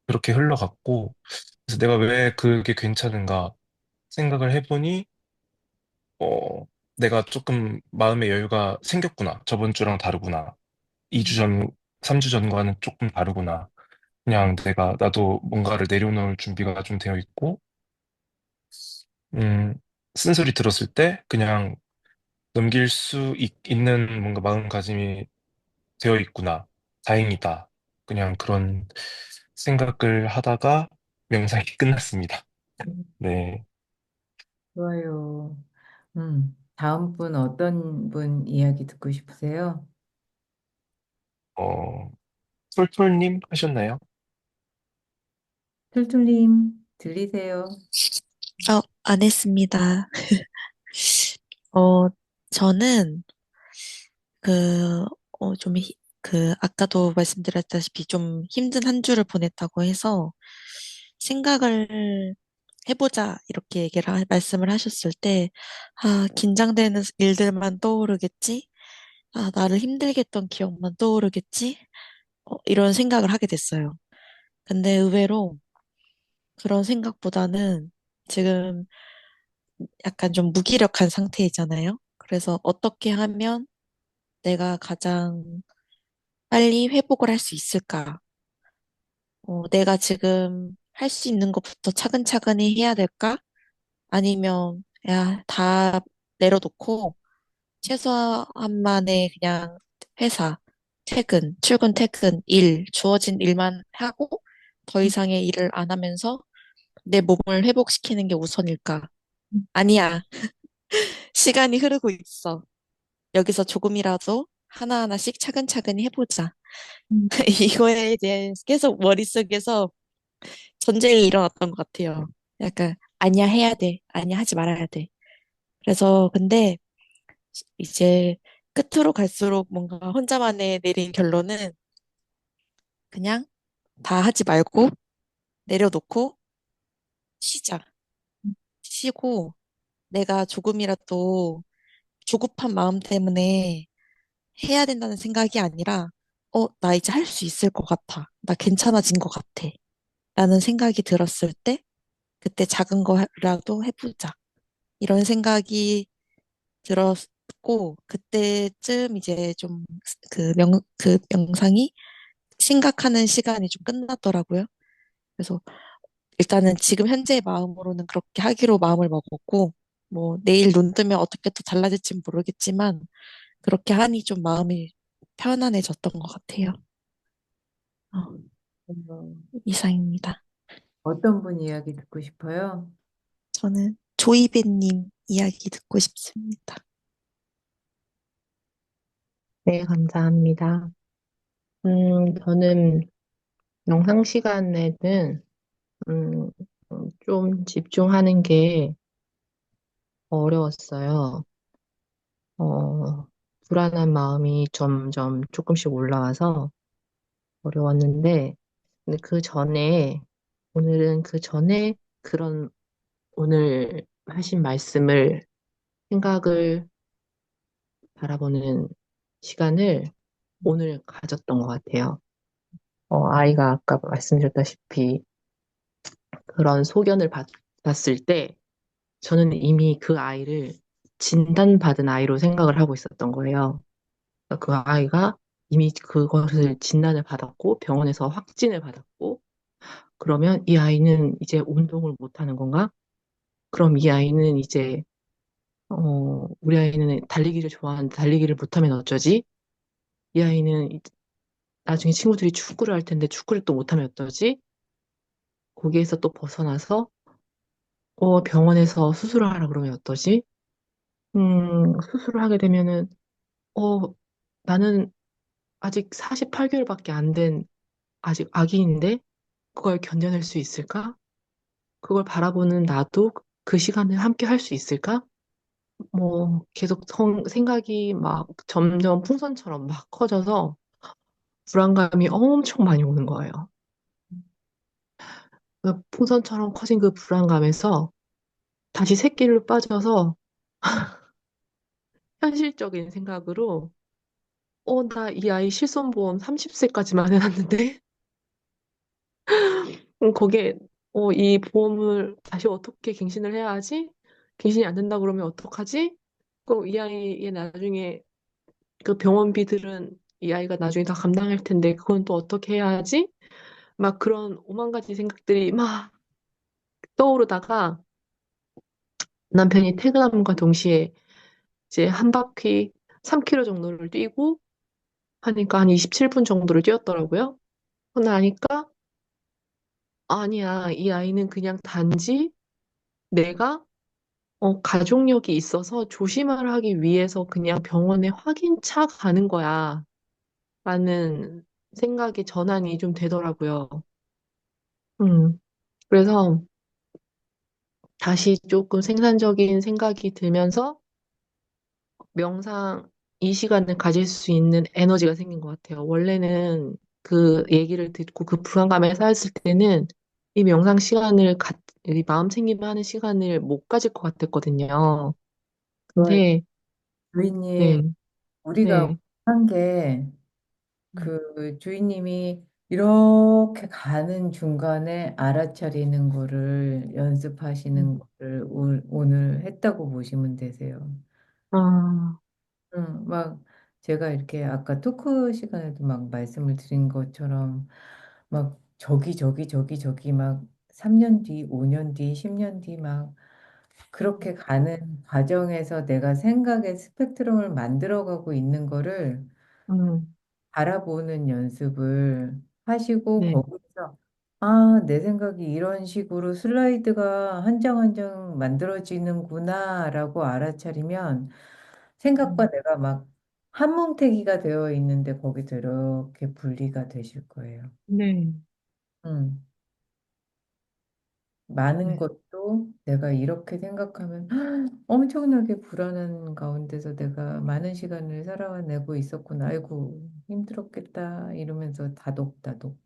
그렇게 흘러갔고, 그래서 내가 왜 그게 괜찮은가 생각을 해보니, 어, 내가 조금 마음의 여유가 생겼구나. 저번 주랑 다르구나. 2주 전, 3주 전과는 조금 다르구나. 그냥 나도 뭔가를 내려놓을 준비가 좀 되어 있고, 음, 쓴소리 들었을 때 그냥 넘길 수 있는 뭔가 마음가짐이 되어 있구나. 다행이다. 그냥 그런 생각을 하다가 명상이 끝났습니다. 네. 좋아요. 다음 분 어떤 분 이야기 듣고 싶으세요? 어, 툴툴님 하셨나요? 툴툴님, 들리세요? 안 했습니다. 어, 저는 그, 좀, 아까도 말씀드렸다시피 좀 힘든 한 주를 보냈다고 해서 생각을 해보자, 이렇게 말씀을 하셨을 때, 긴장되는 일들만 떠오르겠지? 나를 힘들게 했던 기억만 떠오르겠지? 이런 생각을 하게 됐어요. 근데 의외로 그런 생각보다는 지금 약간 좀 무기력한 상태이잖아요. 그래서 어떻게 하면 내가 가장 빨리 회복을 할 수 있을까? 내가 지금 할 수 있는 것부터 차근차근히 해야 될까? 아니면, 야, 다 내려놓고 최소한만의 그냥 회사, 출근, 퇴근, 주어진 일만 하고 더 이상의 일을 안 하면서 내 몸을 회복시키는 게 우선일까? 아니야. 시간이 흐르고 있어. 여기서 조금이라도 하나하나씩 차근차근히 해보자. 음, 이거에 대해 계속 머릿속에서 전쟁이 일어났던 것 같아요. 약간, 아니야, 해야 돼. 아니야, 하지 말아야 돼. 그래서, 근데 이제 끝으로 갈수록 뭔가 혼자만의 내린 결론은 그냥 다 하지 말고 내려놓고 쉬자. 쉬고 내가 조금이라도 조급한 마음 때문에 해야 된다는 생각이 아니라, 나 이제 할 수 있을 것 같아. 나 괜찮아진 것 같아. 라는 생각이 들었을 때, 그때 작은 거라도 해보자. 이런 생각이 들었고, 그때쯤 이제 좀 그 명상이 심각하는 시간이 좀 끝났더라고요. 그래서 일단은 지금 현재의 마음으로는 그렇게 하기로 마음을 먹었고, 뭐 내일 눈 뜨면 어떻게 또 달라질지 모르겠지만, 그렇게 하니 좀 마음이 편안해졌던 것 같아요. 어, 이상입니다. 어떤 분 이야기 듣고 싶어요? 저는 조이베님 이야기 듣고 싶습니다. 네, 감사합니다. 저는 영상 시간에는, 음, 좀 집중하는 게 어려웠어요. 어, 불안한 마음이 점점 조금씩 올라와서 어려웠는데, 근데 오늘은 그 전에 그런 오늘 하신 말씀을 생각을 바라보는 시간을 오늘 가졌던 것 같아요. 아이가 아까 말씀드렸다시피 그런 소견을 봤을 때 저는 이미 그 아이를 진단받은 아이로 생각을 하고 있었던 거예요. 그러니까 그 아이가 이미 그것을 진단을 받았고 병원에서 확진을 받았고 그러면 이 아이는 이제 운동을 못 하는 건가? 그럼 이 아이는 이제 우리 아이는 달리기를 좋아하는데 달리기를 못하면 어쩌지? 이 아이는 나중에 친구들이 축구를 할 텐데 축구를 또 못하면 어떠지? 거기에서 또 벗어나서 병원에서 수술을 하라 그러면 어떠지? 수술을 하게 되면은 어, 나는 아직 48개월밖에 안 된 아직 아기인데 그걸 견뎌낼 수 있을까? 그걸 바라보는 나도 그 시간을 함께 할 수 있을까? 뭐 계속 생각이 막 점점 풍선처럼 막 커져서 불안감이 엄청 많이 오는 거예요. 그 풍선처럼 커진 그 불안감에서 다시 새길로 빠져서 현실적인 생각으로 나 이 아이 실손보험 30세까지만 해놨는데 거기에 이 보험을 다시 어떻게 갱신을 해야 하지? 갱신이 안 된다 그러면 어떡하지? 그럼 이 아이의 나중에 그 병원비들은 이 아이가 나중에 다 감당할 텐데 그건 또 어떻게 해야 하지? 막 그런 오만 가지 생각들이 막 떠오르다가 남편이 퇴근함과 동시에 이제 한 바퀴 3km 정도를 뛰고 하니까 한 27분 정도를 뛰었더라고요. 그러고 나니까 아니야, 이 아이는 그냥 단지 내가 가족력이 있어서 조심을 하기 위해서 그냥 병원에 확인차 가는 거야. 라는 생각의 전환이 좀 되더라고요. 음, 그래서 다시 조금 생산적인 생각이 들면서 명상 이 시간을 가질 수 있는 에너지가 생긴 것 같아요. 원래는 그 얘기를 듣고 그 불안감에 쌓였을 때는 이 명상 이 마음 챙김을 하는 시간을 못 가질 것 같았거든요. 그 근데, 네, 주인님, 우리가 네, 한 게 그 주인님이 이렇게 가는 중간에 알아차리는 거를 음, 연습하시는 거를 오늘 했다고 보시면 되세요. 아, 막 제가 이렇게 아까 토크 시간에도 막 말씀을 드린 것처럼 막 저기 막 3년 뒤, 5년 뒤, 10년 뒤 막 그렇게 가는 과정에서 내가 생각의 스펙트럼을 만들어가고 있는 거를 음, 바라보는 연습을 하시고 네. 거기서 아, 내 생각이 이런 식으로 슬라이드가 한 장 한 장 만들어지는구나라고 알아차리면 생각과 음, 내가 막 한뭉태기가 되어 있는데 거기서 이렇게 분리가 되실 거예요. 네. 음. 많은 네. 것도 내가 이렇게 생각하면 엄청나게 불안한 가운데서 내가 많은 시간을 살아내고 있었구나. 아이고, 힘들었겠다. 이러면서 다독다독.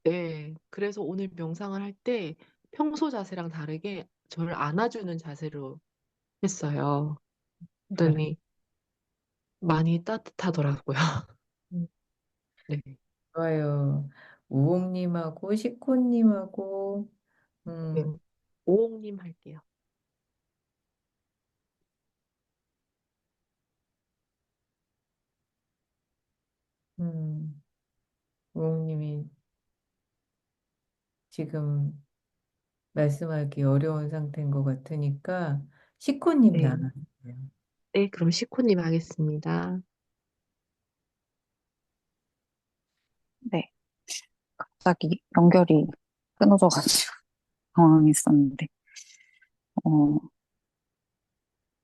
네. 그래서 오늘 명상을 할 때 평소 자세랑 다르게 저를 안아주는 자세로 했어요. 잘, 그랬더니 많이 따뜻하더라고요. 음, 네. 좋아요. 우옥님하고 시코님하고, 네. 음, 오옥님 할게요. 음, 우옥님이 지금 말씀하기 어려운 상태인 것 같으니까 시코님 네. 나눠주세요. 네, 그럼 시코님 하겠습니다. 네. 갑자기 연결이 끊어져가지고 당황했었는데, 어,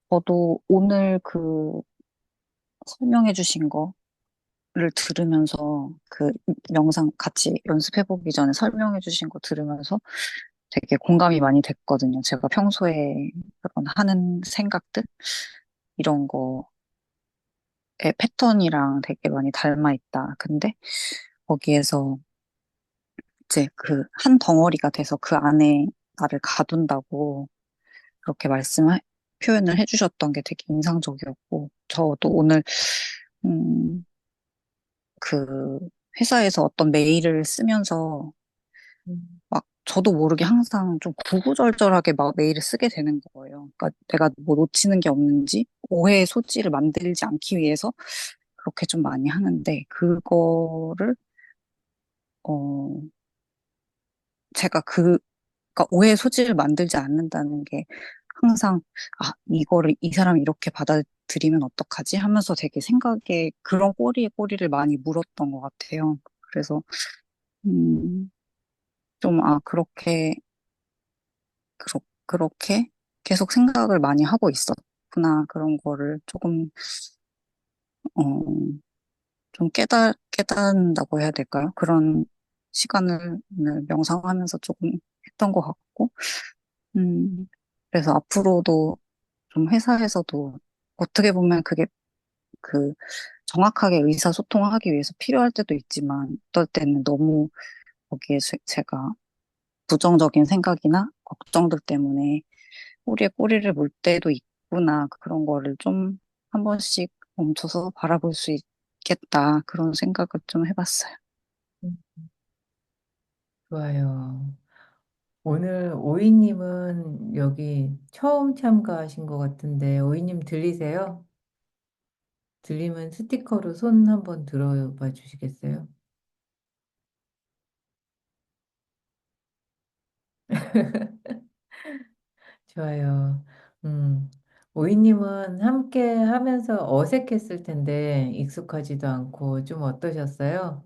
저도 오늘 그 설명해주신 거를 들으면서 그 명상 같이 연습해보기 전에 설명해주신 거 들으면서 되게 공감이 많이 됐거든요. 제가 평소에 그런 하는 생각들, 이런 거의 패턴이랑 되게 많이 닮아 있다. 근데 거기에서 이제 그 한 덩어리가 돼서 그 안에 나를 가둔다고 그렇게 표현을 해주셨던 게 되게 인상적이었고, 저도 오늘, 음, 그 회사에서 어떤 메일을 쓰면서 음, 막 저도 모르게 항상 좀 구구절절하게 막 메일을 쓰게 되는 거예요. 그러니까 내가 뭐 놓치는 게 없는지 오해의 소지를 만들지 않기 위해서 그렇게 좀 많이 하는데 그거를 어 제가 그러니까 오해의 소지를 만들지 않는다는 게 항상 아 이거를 이 사람이 이렇게 받아들이면 어떡하지 하면서 되게 생각에 그런 꼬리에 꼬리를 많이 물었던 것 같아요. 그래서 음, 좀 아 그렇게 계속 생각을 많이 하고 있었구나 그런 거를 조금 어 좀 깨닫는다고 해야 될까요? 그런 시간을 오늘 명상하면서 조금 했던 것 같고, 음, 그래서 앞으로도 좀 회사에서도 어떻게 보면 그게 그 정확하게 의사소통하기 위해서 필요할 때도 있지만, 어떨 때는 너무 거기에 제가 부정적인 생각이나 걱정들 때문에 꼬리에 꼬리를 물 때도 있구나. 그런 거를 좀 한 번씩 멈춰서 바라볼 수 있겠다. 그런 생각을 좀 해봤어요. 음, 좋아요. 오늘 오이님은 여기 처음 참가하신 것 같은데, 오이님 들리세요? 들리면 스티커로 손 한번 들어봐 주시겠어요? 좋아요. 음, 오이님은 함께 하면서 어색했을 텐데, 익숙하지도 않고 좀 어떠셨어요?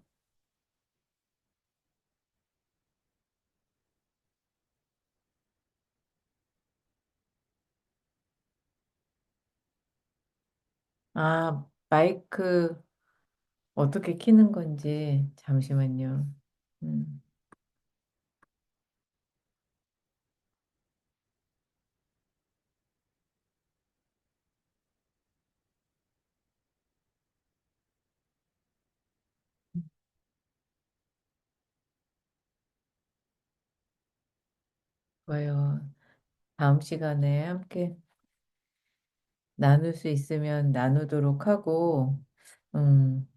아, 마이크 어떻게 키는 건지, 잠시만요. 음, 좋아요. 다음 시간에 함께 나눌 수 있으면 나누도록 하고, 음,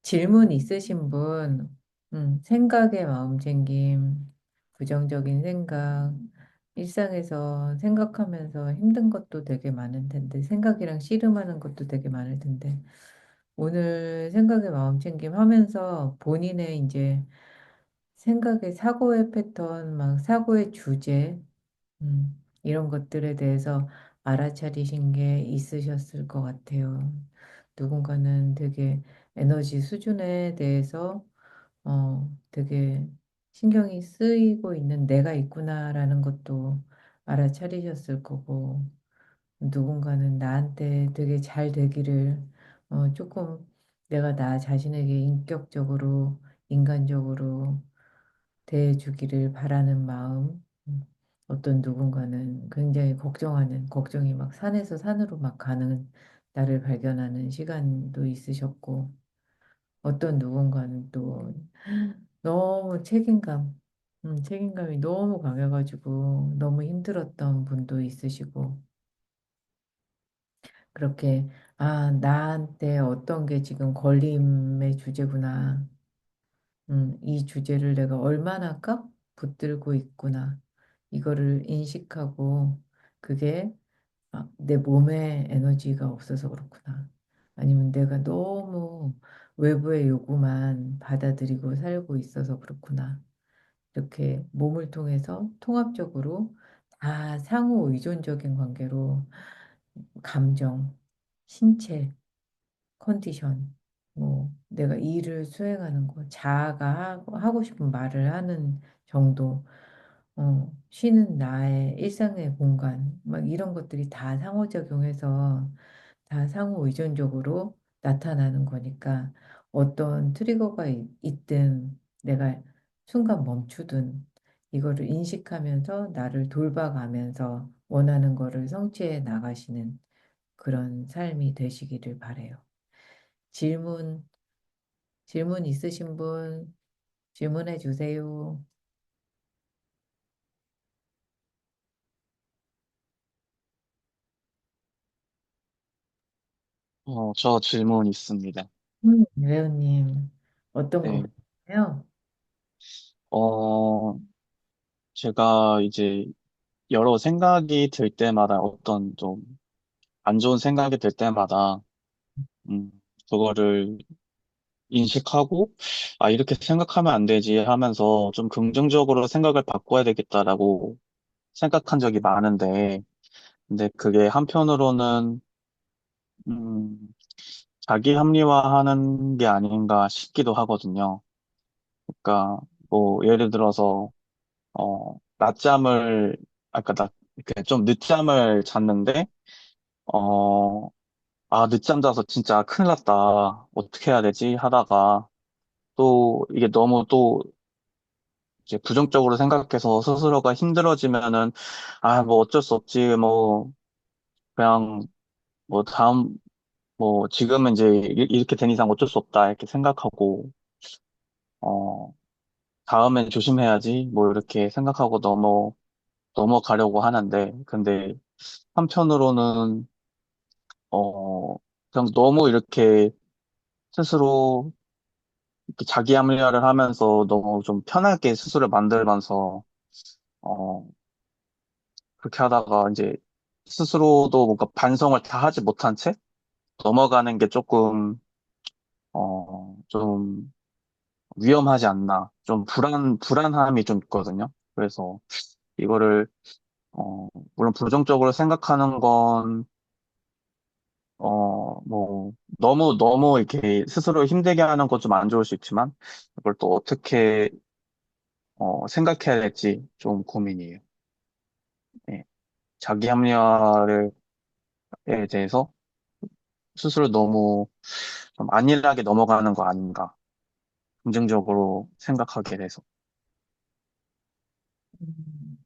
질문 있으신 분, 생각의 마음챙김, 부정적인 생각, 일상에서 생각하면서 힘든 것도 되게 많을 텐데, 생각이랑 씨름하는 것도 되게 많을 텐데, 오늘 생각의 마음챙김 하면서 본인의 이제 생각의 사고의 패턴, 막 사고의 주제, 이런 것들에 대해서 알아차리신 게 있으셨을 것 같아요. 누군가는 되게 에너지 수준에 대해서 되게 신경이 쓰이고 있는 내가 있구나라는 것도 알아차리셨을 거고, 누군가는 나한테 되게 잘 되기를, 조금 내가 나 자신에게 인격적으로, 인간적으로 대해주기를 바라는 마음, 어떤 누군가는 굉장히 걱정하는, 걱정이 막 산에서 산으로 막 가는 나를 발견하는 시간도 있으셨고, 어떤 누군가는 또 너무 책임감이 너무 강해가지고 너무 힘들었던 분도 있으시고, 그렇게, 아, 나한테 어떤 게 지금 걸림의 주제구나. 이 주제를 내가 얼마나 붙들고 있구나. 이거를 인식하고, 그게 내 몸에 에너지가 없어서 그렇구나. 아니면 내가 너무 외부의 요구만 받아들이고 살고 있어서 그렇구나. 이렇게 몸을 통해서 통합적으로 다 상호 의존적인 관계로 감정, 신체, 컨디션, 뭐 내가 일을 수행하는 거, 자아가 하고 싶은 말을 하는 정도, 쉬는 나의 일상의 공간, 막 이런 것들이 다 상호작용해서 다 상호 의존적으로 나타나는 거니까 어떤 트리거가 있든 내가 순간 멈추든 이거를 인식하면서 나를 돌봐가면서 원하는 거를 성취해 나가시는 그런 삶이 되시기를 바래요. 질문, 질문 있으신 분 질문해 주세요. 저 질문 있습니다. 레오님, 어떤 거 네. 같아요? 어, 제가 이제 여러 생각이 들 때마다 어떤 좀 안 좋은 생각이 들 때마다, 음, 그거를 인식하고, 아, 이렇게 생각하면 안 되지 하면서 좀 긍정적으로 생각을 바꿔야 되겠다라고 생각한 적이 많은데, 근데 그게 한편으로는, 음, 자기 합리화하는 게 아닌가 싶기도 하거든요. 그러니까, 뭐, 예를 들어서, 낮잠을, 아까 이렇게 좀 늦잠을 잤는데, 어, 아, 늦잠 자서 진짜 큰일 났다. 어떻게 해야 되지? 하다가, 또, 이게 너무 또, 이제 부정적으로 생각해서 스스로가 힘들어지면은, 아, 뭐 어쩔 수 없지. 뭐, 그냥, 뭐 지금은 이제 이렇게 된 이상 어쩔 수 없다. 이렇게 생각하고, 어, 다음엔 조심해야지. 뭐 이렇게 생각하고 넘어가려고 하는데, 근데 한편으로는, 어, 그냥 너무 이렇게 스스로 이렇게 자기 합리화를 하면서 너무 좀 편하게 스스로 만들면서, 어, 그렇게 하다가 이제 스스로도 뭔가 반성을 다 하지 못한 채 넘어가는 게 조금, 좀 위험하지 않나. 좀 불안함이 좀 있거든요. 그래서 이거를, 어, 물론 부정적으로 생각하는 건, 너무 이렇게 스스로 힘들게 하는 건 좀 안 좋을 수 있지만, 이걸 또 어떻게, 생각해야 될지 좀 고민이에요. 네. 자기 합리화를, 에 대해서 스스로 너무 좀 안일하게 넘어가는 거 아닌가. 긍정적으로 생각하게 돼서. 음,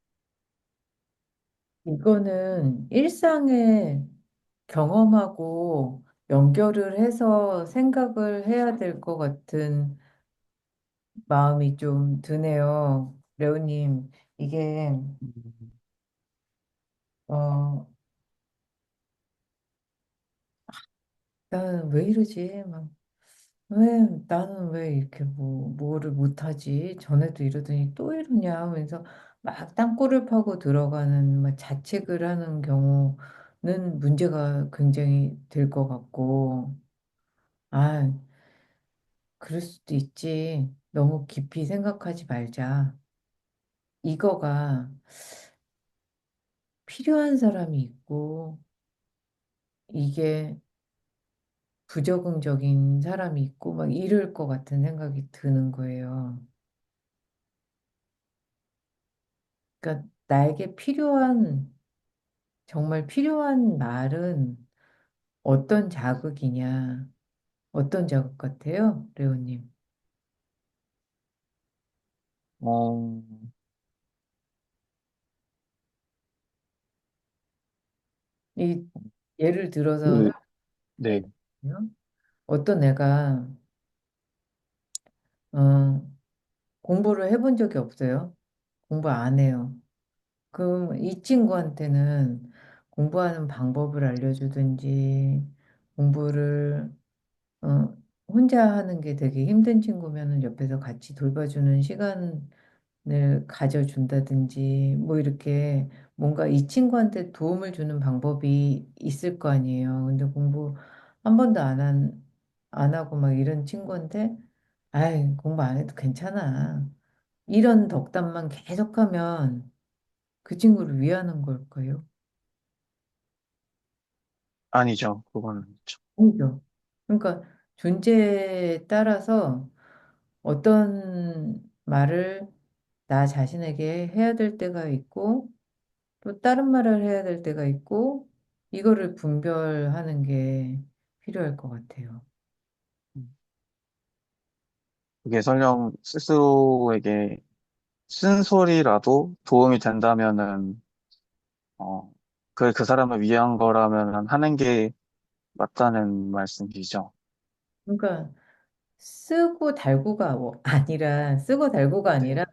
이거는 일상의 경험하고 연결을 해서 생각을 해야 될 것 같은 마음이 좀 드네요. 레오님, 이게, 음, 어, 나는 왜 이러지? 막, 나는 왜 이렇게 뭐를 못하지? 전에도 이러더니 또 이러냐? 하면서 막 땅굴을 파고 들어가는 막 자책을 하는 경우는 문제가 굉장히 될 것 같고, 아, 그럴 수도 있지. 너무 깊이 생각하지 말자. 이거가 필요한 사람이 있고, 이게 부적응적인 사람이 있고, 막 이럴 것 같은 생각이 드는 거예요. 그러니까 나에게 정말 필요한 말은 어떤 자극이냐, 어떤 자극 같아요, 레오님? 어, 이 예를 들어서 그, 네, 어떤 애가 어, 공부를 해본 적이 없어요. 공부 안 해요. 그럼 이 친구한테는 공부하는 방법을 알려주든지 공부를 어, 혼자 하는 게 되게 힘든 친구면은 옆에서 같이 돌봐주는 시간을 가져준다든지 뭐 이렇게 뭔가 이 친구한테 도움을 주는 방법이 있을 거 아니에요. 근데 공부 한 번도 안 하고 막 이런 친구한테 아이, 공부 안 해도 괜찮아. 이런 덕담만 계속하면 그 친구를 위하는 걸까요? 아니죠. 그거는 아니죠. 아니죠. 그러니까 존재에 따라서 어떤 말을 나 자신에게 해야 될 때가 있고 또 다른 말을 해야 될 때가 있고 이거를 분별하는 게 필요할 것 같아요. 그게 설령 스스로에게 쓴소리라도 도움이 된다면은, 어, 그 사람을 위한 거라면 하는 게 맞다는 말씀이시죠. 그러니까 쓰고 달고가 아니라 쓰고 달고가 아니라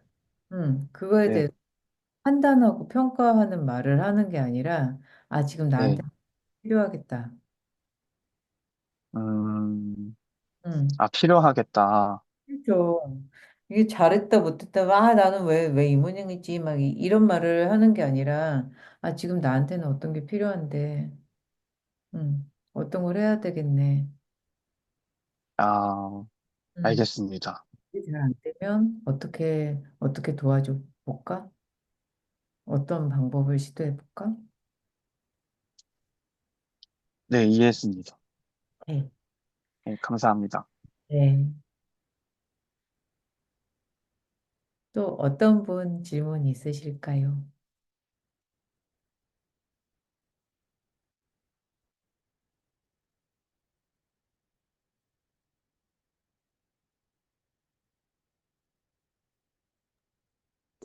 그거에 네, 대해서 판단하고 평가하는 말을 하는 게 아니라 아 지금 나한테 네. 필요하겠다. 음, 음. 아, 필요하겠다. 그렇죠. 이게 잘했다 못했다 아 나는 왜 이 모양이지 막 이런 말을 하는 게 아니라 아 지금 나한테는 어떤 게 필요한데 어떤 걸 해야 되겠네. 아, 음. 알겠습니다. 잘 안 되면 어떻게 도와줘 볼까? 어떤 방법을 시도해 볼까? 네, 이해했습니다. 네. 네, 감사합니다. 네. 또 어떤 분 질문 있으실까요?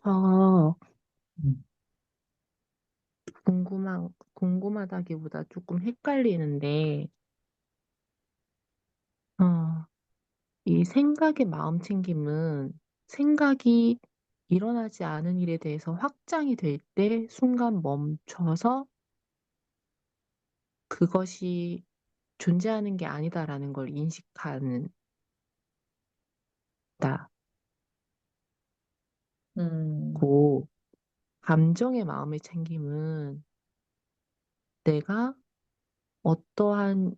저 음. 궁금하다기보다 조금 헷갈리는데, 어, 이 생각의 마음 챙김은 생각이 일어나지 않은 일에 대해서 확장이 될 때 순간 멈춰서 그것이 존재하는 게 아니다라는 걸 인식하는 음. 다고, 감정의 마음의 챙김은 내가 어떠한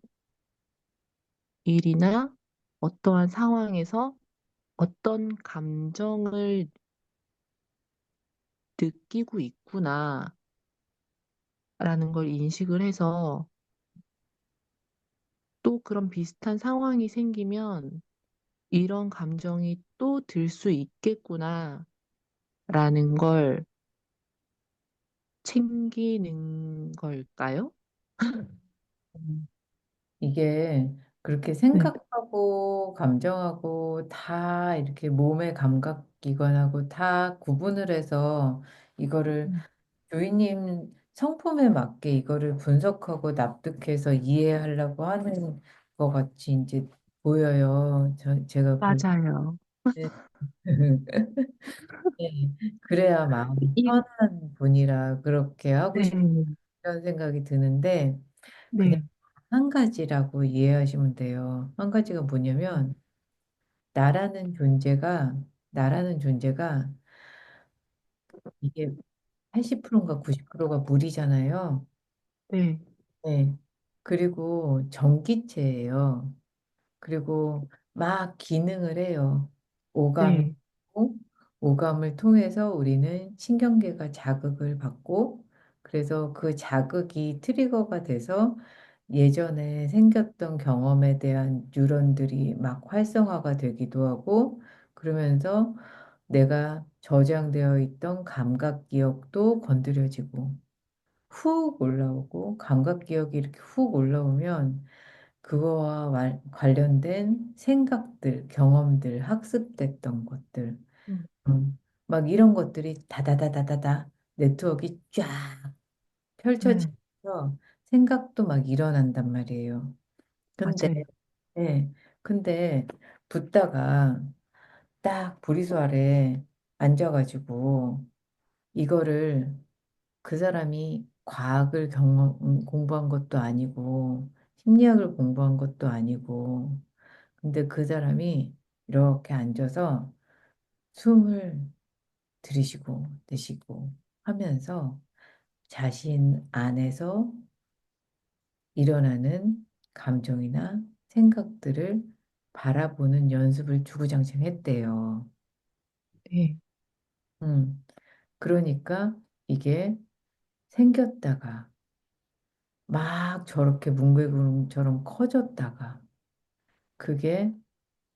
일이나 어떠한 상황에서 어떤 감정을 느끼고 있구나라는 걸 인식을 해서 또 그런 비슷한 상황이 생기면 이런 감정이 또 들 수 있겠구나라는 걸 챙기는 걸까요? 음. 이게 그렇게 네. 생각하고 감정하고 다 이렇게 몸의 감각기관하고 다 구분을 해서 이거를 음. 교수님 성품에 맞게 이거를 분석하고 납득해서 이해하려고 하는 것 같이 이제 보여요. 제가 볼 맞아요. 때. 네. 그래야 마음이 이, 편한 분이라 그렇게 하고 네, 싶다는 생각이 드는데 그냥 네. 한 가지라고 이해하시면 돼요. 한 가지가 뭐냐면 나라는 존재가 이게 80%인가 90%가 물이잖아요. 네, 네. 그리고 전기체예요. 그리고 막 기능을 해요. 오감이 네, 있고, 오감을 통해서 우리는 신경계가 자극을 받고, 그래서 그 자극이 트리거가 돼서 예전에 생겼던 경험에 대한 뉴런들이 막 활성화가 되기도 하고, 그러면서 내가 저장되어 있던 감각 기억도 건드려지고, 훅 올라오고, 감각 기억이 이렇게 훅 올라오면, 그거와 관련된 생각들, 경험들, 학습됐던 것들, 음, 막 이런 것들이 다다다다다다 네트워크가 쫙 음, 펼쳐지면서 생각도 막 일어난단 말이에요. 근데, 맞아요. 네, 근데 붓다가 딱 보리수 아래 앉아가지고 이거를 그 사람이 과학을 공부한 것도 아니고 심리학을 공부한 것도 아니고 근데 그 사람이 이렇게 앉아서 숨을 들이쉬고 내쉬고 하면서 자신 안에서 일어나는 감정이나 생각들을 바라보는 연습을 주구장창 했대요. 네, 음, 그러니까 이게 생겼다가 막 저렇게 뭉게구름처럼 커졌다가 그게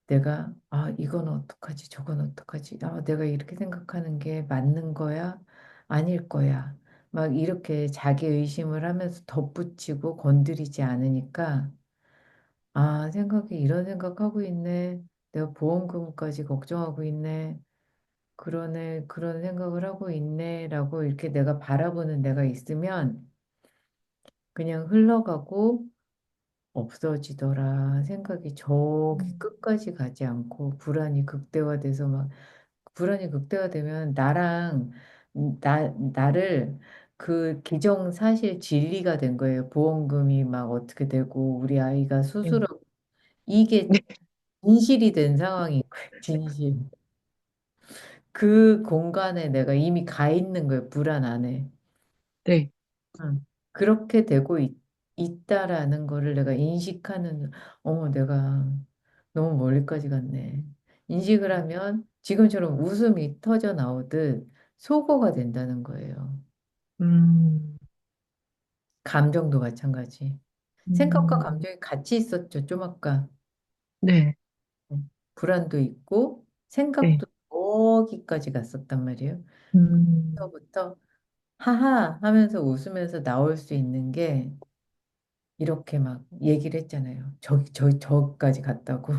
내가 이건 어떡하지 저건 어떡하지 내가 이렇게 생각하는 게 맞는 거야 아닐 거야 막 이렇게 자기 의심을 하면서 덧붙이고 건드리지 않으니까 생각이 이런 생각하고 있네 내가 보험금까지 걱정하고 있네 그러네 그런 생각을 하고 있네라고 이렇게 내가 바라보는 내가 있으면 그냥 흘러가고 없어지더라. 생각이 저기 음, 끝까지 가지 않고 불안이 극대화돼서 막 불안이 극대화되면 나랑 나를 그 기정사실 진리가 된 거예요. 보험금이 막 어떻게 되고 우리 아이가 네, 수술하고 이게 네, 진실이 된 상황인 거예요. 진실. 그 공간에 내가 이미 가 있는 거예요. 불안 안에. 네, 그렇게 되고 있다라는 거를 내가 인식하는, 내가 너무 멀리까지 갔네. 인식을 하면 지금처럼 웃음이 터져 나오듯 속어가 된다는 거예요. 음, 감정도 마찬가지. 생각과 음, 감정이 같이 있었죠, 좀 아까. 네, 불안도 있고 네, 생각도 거기까지 갔었단 말이에요. 음, 그때부터 하하 하면서 웃으면서 나올 수 있는 게 이렇게 막 얘기를 했잖아요. 저까지 갔다고.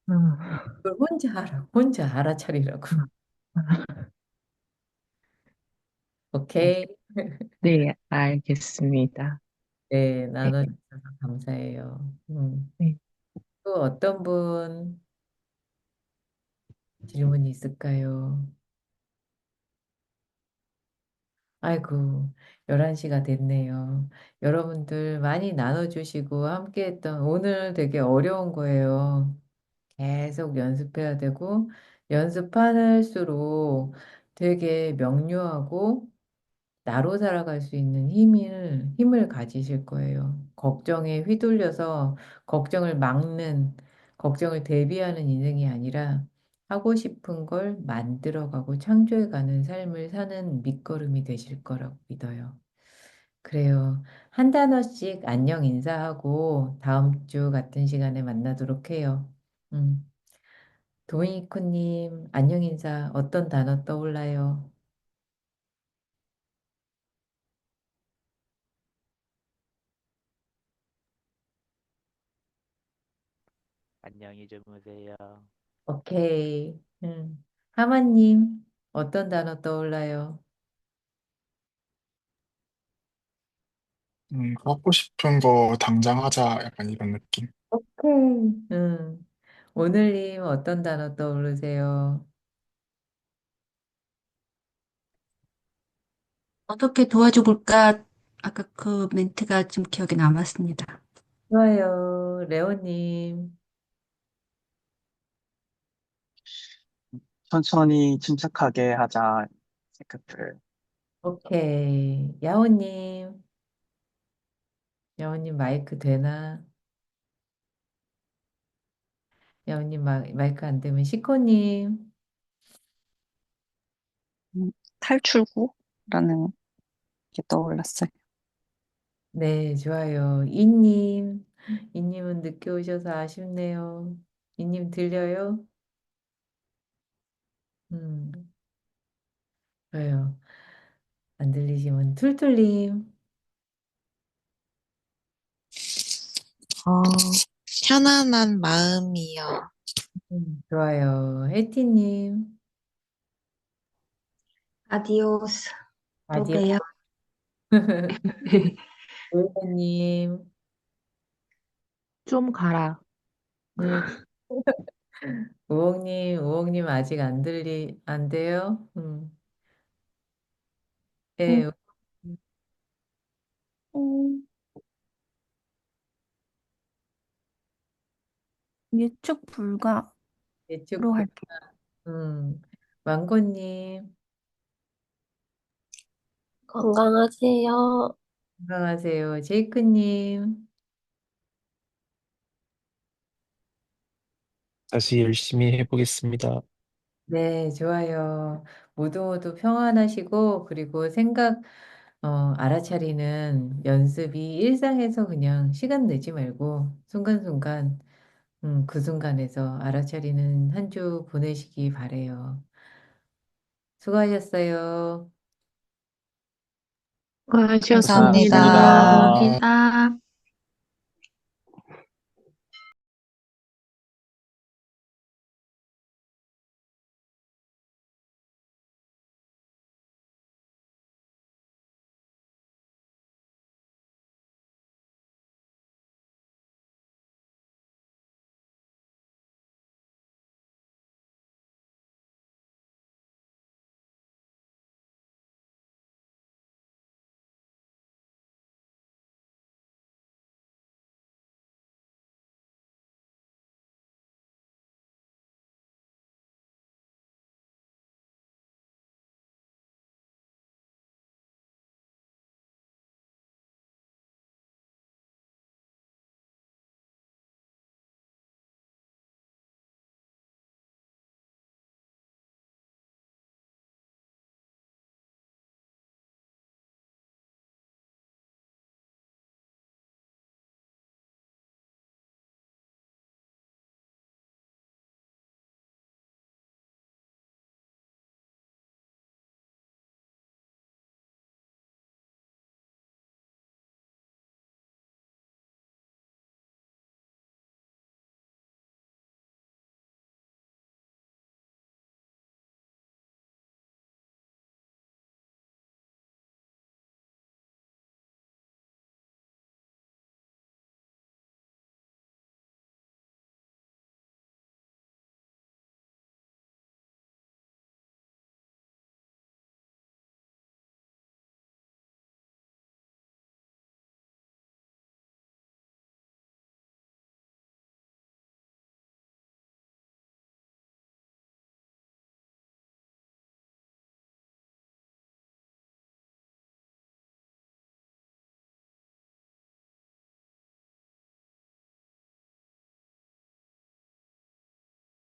아, 그걸 혼자 하라고, 혼자 알아차리라고. 아, 아, 네, 오케이. 네, 알겠습니다. 네, 네, 나눠주셔서 감사해요. 네. 또 어떤 분 질문이 있을까요? 아이고, 11시가 됐네요. 여러분들 많이 나눠주시고 함께했던 오늘 되게 어려운 거예요. 계속 연습해야 되고, 연습할수록 되게 명료하고 나로 살아갈 수 있는 힘을 가지실 거예요. 걱정에 휘둘려서 걱정을 대비하는 인생이 아니라 하고 싶은 걸 만들어가고 창조해가는 삶을 사는 밑거름이 되실 거라고 믿어요. 그래요. 한 단어씩 안녕 인사하고 다음 주 같은 시간에 만나도록 해요. 음. 도미니코님, 안녕 인사 어떤 단어 떠올라요? 안녕히 주무세요. 오케이. 하마님, 어떤 단어 떠올라요? 하고 싶은 거 당장 하자. 약간 이런 느낌. 오케이. 오늘님, 어떤 단어 떠오르세요? 어떻게 도와줘 볼까? 아까 그 멘트가 좀 기억에 남았습니다. 좋아요. 레오님, 천천히 침착하게 하자 생각들 오케이. 야호님, 야호님 마이크 되나? 야호님 마이크 안 되면 시코님. 음, 탈출구라는 게 떠올랐어요. 네, 좋아요. 이님, 이님은 늦게 오셔서 아쉽네요. 이님 들려요? 음, 좋아요. 안 들리시면 툴툴님. 어, 편안한 마음이요. 좋아요. 혜티님. 아디오스. 또 아디오. 봬요. 오이님. 좀 가라. 음, 우엉님 아직 안 돼요? 음, 네, 음, 예측 불가로 예측, 할게요. 음, 왕건님. 건강하세요. 건강하세요. 제이크님. 다시 열심히 해보겠습니다. 네, 좋아요. 모두 평안하시고, 그리고 알아차리는 연습이 일상에서 그냥 시간 내지 말고, 순간순간, 그 순간에서 알아차리는 한 주 보내시기 바래요. 수고하셨어요. 수고하셨습니다. 감사합니다. 고생하셨습니다. 아, 감사합니다.